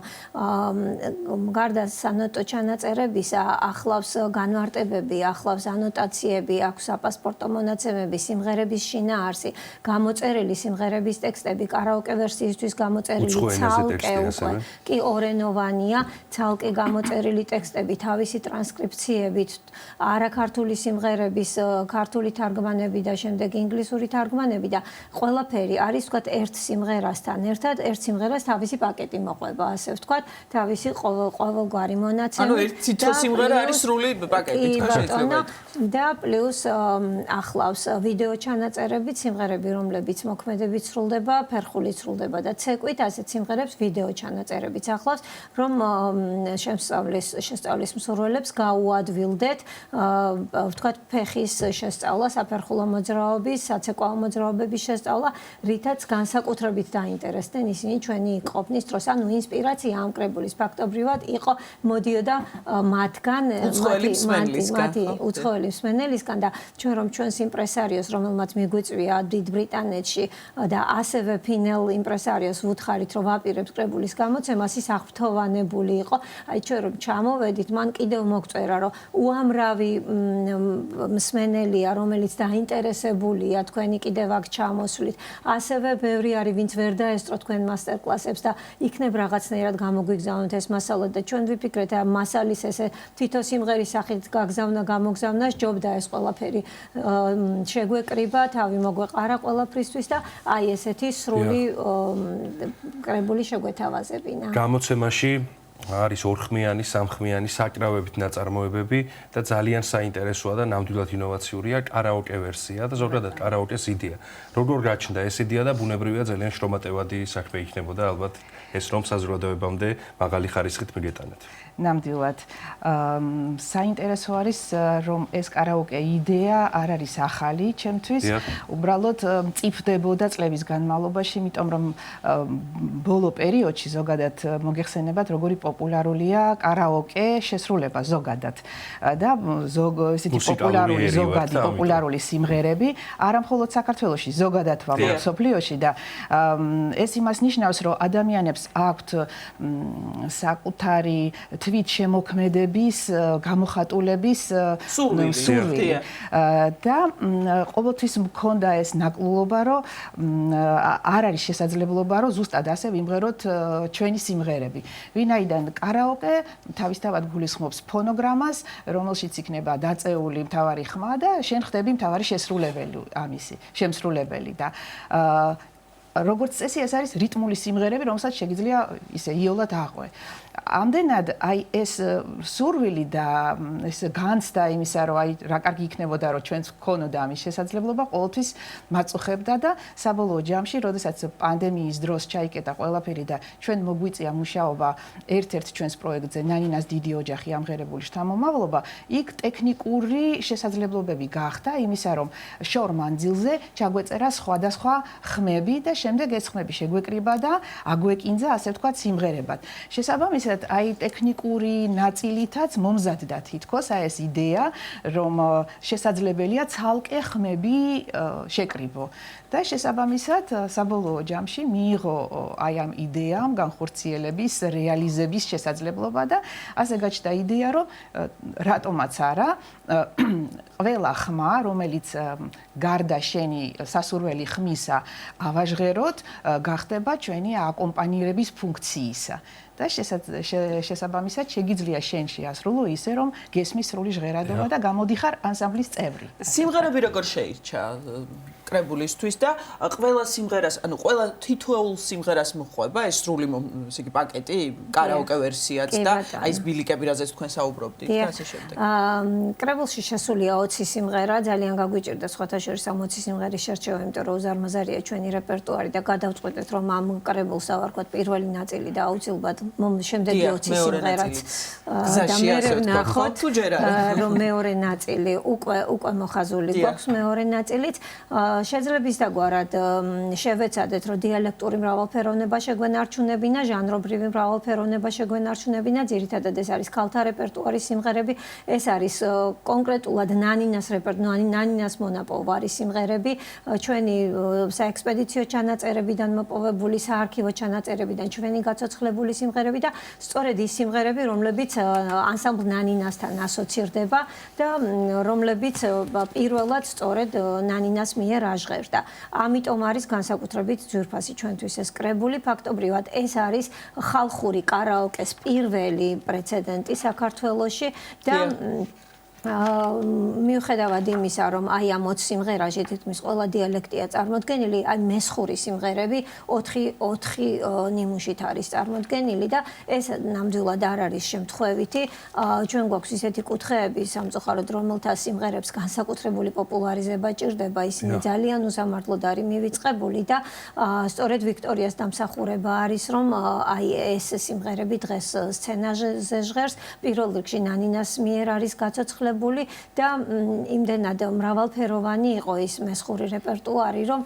გარდა სანოტო ჩანაწერებისა, ახლავს განმარტებები, ახლავს ანოტაციები, აქვს საპასპორტო მონაცემები, სიმღერების შინაარსი, გამოწერილი სიმღერების ტექსტები, კარაოკე ვერსიისთვის გამოწერილი ცალკე უკვე კი ორენოვანია, ცალკე გამოწერილი ტექსტები, თავისი ტრანსკრიფციებით, არაქართული სიმღერების ქართული თარგმანები და შემდეგ ინგლისური თარგმანები და ყველაფერი არის, ვთქვათ, ერთ სიმღერასთან ერთად, ერთ სიმღერას თავისი პაკეტი მოყვება, ასე ვთქვათ, თავისი ყოველგვარი მონაცემი. ანუ ერთ თითო სიმღერა არის სრული პაკეტი, თქო შეიძლება. და პლუს ახლავს ვიდეო ჩანაწერებით, სიმღერები, რომლებიც მოქმედებით სრულდება, ფერხულით სრულდება და ცეკვით, ასეთ სიმღერებს ვიდეო ჩანაწერებიც ახლავს, რომ შესწავლის მსურველებს გაუადვილდეთ, ვთქვათ, ფეხის შესწავლა, საფერხულო მოძრაობის, საცეკვაო მოძრაობების შესწავლა, რითაც განსაკუთრებით დაინტერესდნენ ისინი ჩვენი ყოფნის დროს. ანუ ინსპირაცია ამ კრებულის ფაქტობრივად იყო მოდიოდა მათგან, მათი უცხოელი მსმენელისგან და ჩვენ რომ ჩვენს იმპრესარიოს, რომელმაც მიგვიწვია დიდ ბრიტანეთში და ასევე ფინელ იმპრესარიოს ვუთხარით, რომ ვაპირებთ კრებულის გამოცემას, ის აღფრთოვანებული იყო აი ჩვენ რომ ჩამოვედით, მან კიდევ მოგწერა, რომ უამრავი მსმენელია, რომელიც დაინტერესებულია თქვენი კიდევ აქ ჩამოსვლით. ასევე ბევრი არის, ვინც ვერ დაესწრო თქვენ მასტერკლასებს და იქნებ რაღაცნაირად გამოგვიგზავნოთ ეს მასალა და ჩვენ ვიფიქრეთ, მასალის ესე თითო სიმღერის სახით გაგზავნა, გამოგზავნა, ჯობდა ეს ყველაფერი შეგვეკრიბა, თავი მოგვეყარა ყველაფრისთვის და აი ესეთი სრული კრებული შეგვეთავაზებინა. გამოცემაში არის ორხმიანი, სამხმიანი საკრავებით ნაწარმოებები და ძალიან საინტერესოა და ნამდვილად ინოვაციურია კარაოკე ვერსია და ზოგადად კარაოკეს იდეა. როგორ გაჩნდა ეს იდეა და ბუნებრივია ძალიან შრომატევადი საქმე იქნებოდა ალბათ ეს რომ საზრდოებამდე მაღალი ხარისხით მიგეტანეთ. ნამდვილად. საინტერესო არის რომ ეს კარაოკე იდეა არ არის ახალი ჩემთვის. უბრალოდ მწიფდებოდა წლების განმავლობაში, იმიტომ რომ ბოლო პერიოდში ზოგადად მოგეხსენებათ როგორი პოპულარულია კარაოკე შესრულება ზოგადად. და ესეთი პოპულარული სიმღერები არა მხოლოდ საქართველოში, ზოგადად ვამბობ მსოფლიოში და ეს იმას ნიშნავს, რომ ადამიანებს აქვთ საკუთარი თვით შემოქმედების, გამოხატულების სურვილი. და ყოველთვის მქონდა ეს ნაკლულობა, რომ არ არის შესაძლებლობა, რომ ზუსტად ასე ვიმღეროთ ჩვენი სიმღერები. ვინაიდან კარაოკე თავისთავად გულისხმობს ფონოგრამას, რომელშიც იქნება დაწეული მთავარი ხმა და შენ ხდები მთავარი შემსრულებელი და როგორც წესი ეს არის რიტმული სიმღერები, რომელსაც შეგიძლია ისე იოლად აღვე. ამდენად აი ეს სურვილი და ეს განცდა იმისა, რომ აი რა კარგი იქნებოდა, რომ ჩვენს გქონოდა ამის შესაძლებლობა, ყოველთვის მაწუხებდა და საბოლოო ჯამში, როდესაც პანდემიის დროს ჩაიკეტა ყველაფერი და ჩვენ მოგვიწია მუშაობა ერთ-ერთ ჩვენს პროექტზე ნანინას დიდი ოჯახი ამღერებული შთამომავლობა, იქ ტექნიკური შესაძლებლობები გახდა იმისა, რომ შორ მანძილზე ჩაგვეწერა სხვადასხვა ხმები და შემდეგ ეს ხმები შეგვეკრიბა და აგვეკინძა, ასე ვთქვათ, სიმღერებად. შესაბამისად აი ტექნიკური ნაწილითაც მომზადდა თითქოს აი ეს იდეა, რომ შესაძლებელია ცალკე ხმები შეკრიბო. და შესაბამისად საბოლოო ჯამში მიიღო აი ამ იდეამ განხორციელების, რეალიზების შესაძლებლობა და ასე გაჩნდა იდეა, რომ რატომაც არა ყველა ხმა, რომელიც გარდა შენი სასურველი ხმისა ავაჟღეროთ, გახდება ჩვენი აკომპანირების ფუნქციისა. და შესაბამისად შეგიძლია შენ შეასრულო ისე, რომ გესმის სრული ჟღერადობა და გამოდიხარ ანსამბლის წევრი. სიმღერები როგორ შეირჩა კრებულისთვის და ყველა სიმღერას, ანუ ყველა თითოეულ სიმღერას მოხვება ეს სრული ისე იგი პაკეტი, კარაოკე ვერსიაც და აი ეს ბილიკები, რაზეც თქვენ საუბრობდით და ასე შემდეგ. კრებულში შესულია 20 სიმღერა, ძალიან გაგვიჭირდა სხვათა შორის ამ 20 სიმღერის შერჩევა, იმიტომ რომ უზარმაზარია ჩვენი რეპერტუარი და გადავწყვეტეთ, რომ ამ კრებულს ავარქვათ პირველი ნაწილი და აუცილებლად შემდეგი 20 სიმღერაც და მე ვნახოთ, რომ მეორე ნაწილი უკვე მოხაზული გვაქვს მეორე ნაწილიც. შეძლებს ისდაგვარად შევეცადეთ, რომ დიალექტური მრავალფეროვნება შეგვენარჩუნებინა, ჟანრობრივი მრავალფეროვნება შეგვენარჩუნებინა, ძირითადად ეს არის ქალთა რეპერტუარის სიმღერები, ეს არის კონკრეტულად ნანინას მონაპოვარი სიმღერები, ჩვენი საექსპედიციო ჩანაწერებიდან მოპოვებული, საარქივო ჩანაწერებიდან ჩვენი გაცოცხლებული სიმღერები და სწორედ ის სიმღერები, რომლებიც ანსამბლ ნანინასთან ასოცირდება და რომლებიც პირველად სწორედ ნანინას მიერ აჟღერდა. ამიტომ არის განსაკუთრებით ძვირფასი ჩვენთვის ეს კრებული. ფაქტობრივად ეს არის ხალხური კარაოკეს პირველი პრეცედენტი საქართველოში და მიუხედავად იმისა, რომ აი ამ 20 სიმღერაში თითქმის ყველა დიალექტია წარმოდგენილი, აი მესხური სიმღერები 4 ნიმუშით არის წარმოდგენილი და ეს ნამდვილად არ არის შემთხვევითი. ჩვენ გვაქვს ისეთი კუთხეები სამწუხაროდ, რომელთა სიმღერებს განსაკუთრებული პოპულარიზება ჭირდება, ისინი ძალიან უსამართლოდ არის მივიწყებული და სწორედ ვიქტორიას დამსახურება არის, რომ აი ეს სიმღერები დღეს სცენაზე ჟღერს, პირველ რიგში ნანინას მიერ არის გაცოცხლებული და იმდენად მრავალფეროვანი იყო ის მესხური რეპერტუარი, რომ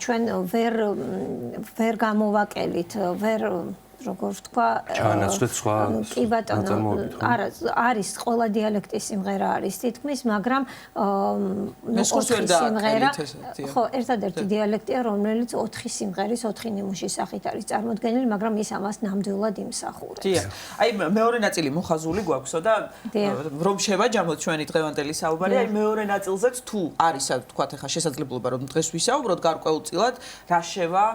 ჩვენ ვერ გამოვაკელით, ვერ როგორ ვთქვა, ჩაანაცვლეთ სხვა კი ბატონო, არა, არის ყველა დიალექტის სიმღერა არის თითქმის, მაგრამ სიმღერა, ხო, ერთადერთი დიალექტია, რომელიც 4 სიმღერის 4 ნიმუშის სახით არის წარმოდგენილი, მაგრამ ის ამას ნამდვილად იმსახურებს. დიახ. აი მეორე ნაწილი მოხაზული გვაქვსო და რომ შევაჯამოთ ჩვენი დღევანდელი საუბარი, აი მეორე ნაწილზეც თუ არის, თქვათ, ახლა შესაძლებლობა რომ დღეს ვისაუბროთ გარკვეულწილად რა შევა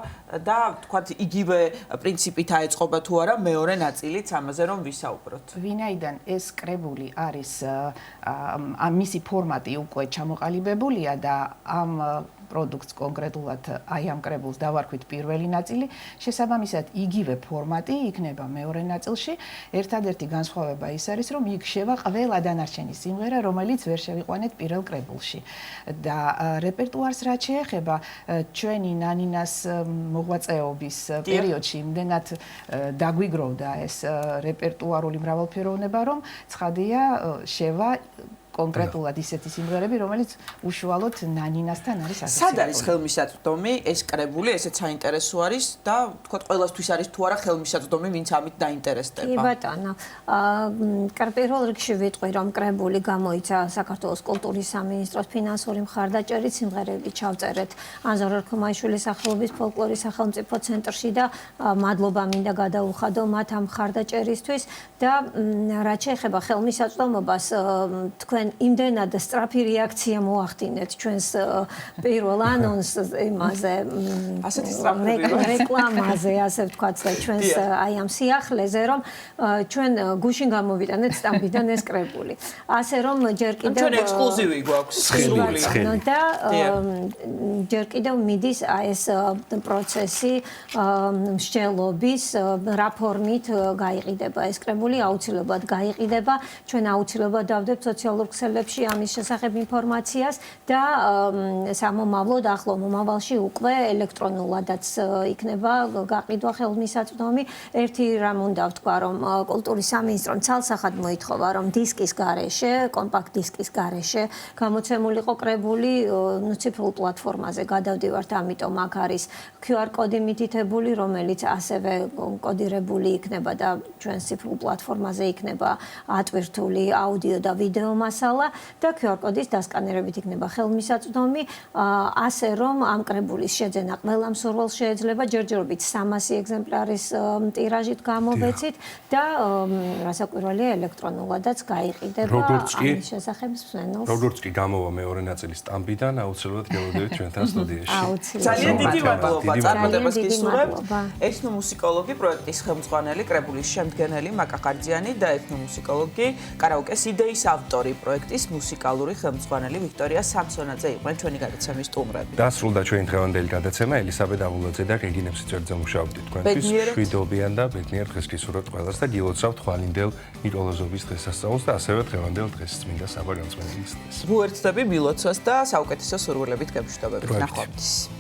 და თქვათ იგივე პრინციპით აეწყობა თუ არა მეორე ნაწილიც ამაზე რომ ვისაუბროთ. ვინაიდან ეს კრებული არის მისი ფორმატი უკვე ჩამოყალიბებულია და ამ პროდუქტს კონკრეტულად აი ამ კრებულს დავარქვით პირველი ნაწილი, შესაბამისად იგივე ფორმატი იქნება მეორე ნაწილში. ერთადერთი განსხვავება ის არის, რომ იქ შევა ყველა დანარჩენი სიმღერა, რომელიც ვერ შევიყვანეთ პირველ კრებულში. და რეპერტუარს რაც შეეხება, ჩვენი ნანინას მოღვაწეობის პერიოდში იმდენად დაგვიგროვდა ეს რეპერტუარული მრავალფეროვნება, რომ ცხადია შევა კონკრეტულად ისეთი სიმღერები, რომელიც უშუალოდ ნანინასთან არის ასოცირებული. სად არის ხელმისაწვდომი ეს კრებული, ესეც საინტერესო არის და თქვათ ყველასთვის არის თუ არა ხელმისაწვდომი, ვინც ამით დაინტერესდება. კი ბატონო, პირველ რიგში ვიტყვი, რომ კრებული გამოიცა საქართველოს კულტურის სამინისტროს ფინანსური მხარდაჭერით, სიმღერები ჩავწერეთ ანზორ ერქომაიშვილის სახელობის ფოლკლორის სახელმწიფო ცენტრში და მადლობა მინდა გადაუხადო მათ ამ მხარდაჭერისთვის და რაც შეეხება ხელმისაწვდომობას, თქვენ იმდენად სწრაფი რეაქცია მოახდინეთ ჩვენს პირველ ანონსს იმაზე რეკლამაზე, ასე ვთქვათ, ჩვენს აი ამ სიახლეზე, რომ ჩვენ გუშინ გამოვიტანეთ სტამბიდან ეს კრებული. ასე რომ ჯერ კიდევ ჩვენ ექსკლუზივი გვაქვს სრული და ჯერ კიდევ მიდის აი ეს პროცესი მსჯელობის რა ფორმით გაიყიდება ეს კრებული, აუცილებლად გაიყიდება. ჩვენ აუცილებლად დავდებთ სოციალურ ქსელებში ამის შესახებ ინფორმაციას და სამომავლოდ ახლო მომავალში უკვე ელექტრონულადაც იქნება გაყიდვა ხელმისაწვდომი. ერთი რამ უნდა ვთქვა, რომ კულტურის სამინისტრომ ცალსახად მოითხოვა, რომ დისკის გარეშე, კომპაქტ დისკის გარეშე გამოცემულიყო კრებული ციფრულ პლატფორმაზე გადავდივართ, ამიტომ აქ არის QR კოდი მითითებული, რომელიც ასევე კოდირებული იქნება და ჩვენ ციფრულ პლატფორმაზე იქნება ატვირთული აუდიო და ვიდეო მასალა და QR კოდის დასკანერებით იქნება ხელმისაწვდომი, ასე რომ ამ კრებულის შეძენა ყველა მსურველს შეეძლება, ჯერჯერობით 300 ეგზემპლარის ტირაჟით გამოვეცით და რასაკვირველია ელექტრონულადაც გაიყიდება ამის შესახებ მსმენელს. როგორც კი გამოვა მეორე ნაწილი სტამბიდან, აუცილებლად გელოდებით ჩვენთან სტუდიაში. ძალიან დიდი მადლობა წარმატებას გისურვებთ. ეთნომუსიკოლოგი, პროექტის ხელმძღვანელი, კრებულის შემდგენელი მაკა ხარჯიანი და ეთნომუსიკოლოგი, კარაოკეს იდეის ავტორი, პროექტის მუსიკალური ხელმძღვანელი ვიქტორია სამსონაძე იყვნენ ჩვენი გადაცემის სტუმრები. დასრულდა ჩვენი დღევანდელი გადაცემა. ელისაბედ ამულაძე და რეგინე მსიძვერძე მუშაობდით თქვენთვის. მშვიდობიან და ბედნიერ დღეს გისურვებთ ყველას და გილოცავთ ხვალინდელ ნიკოლოზოვის დღესასწაულს და ასევე დღევანდელ დღეს წმინდა საბა განწმენდილის დღეს. ვუერთდები მილოცვას და საუკეთესო სურვილებით გემშვიდობებით. ნახვამდის.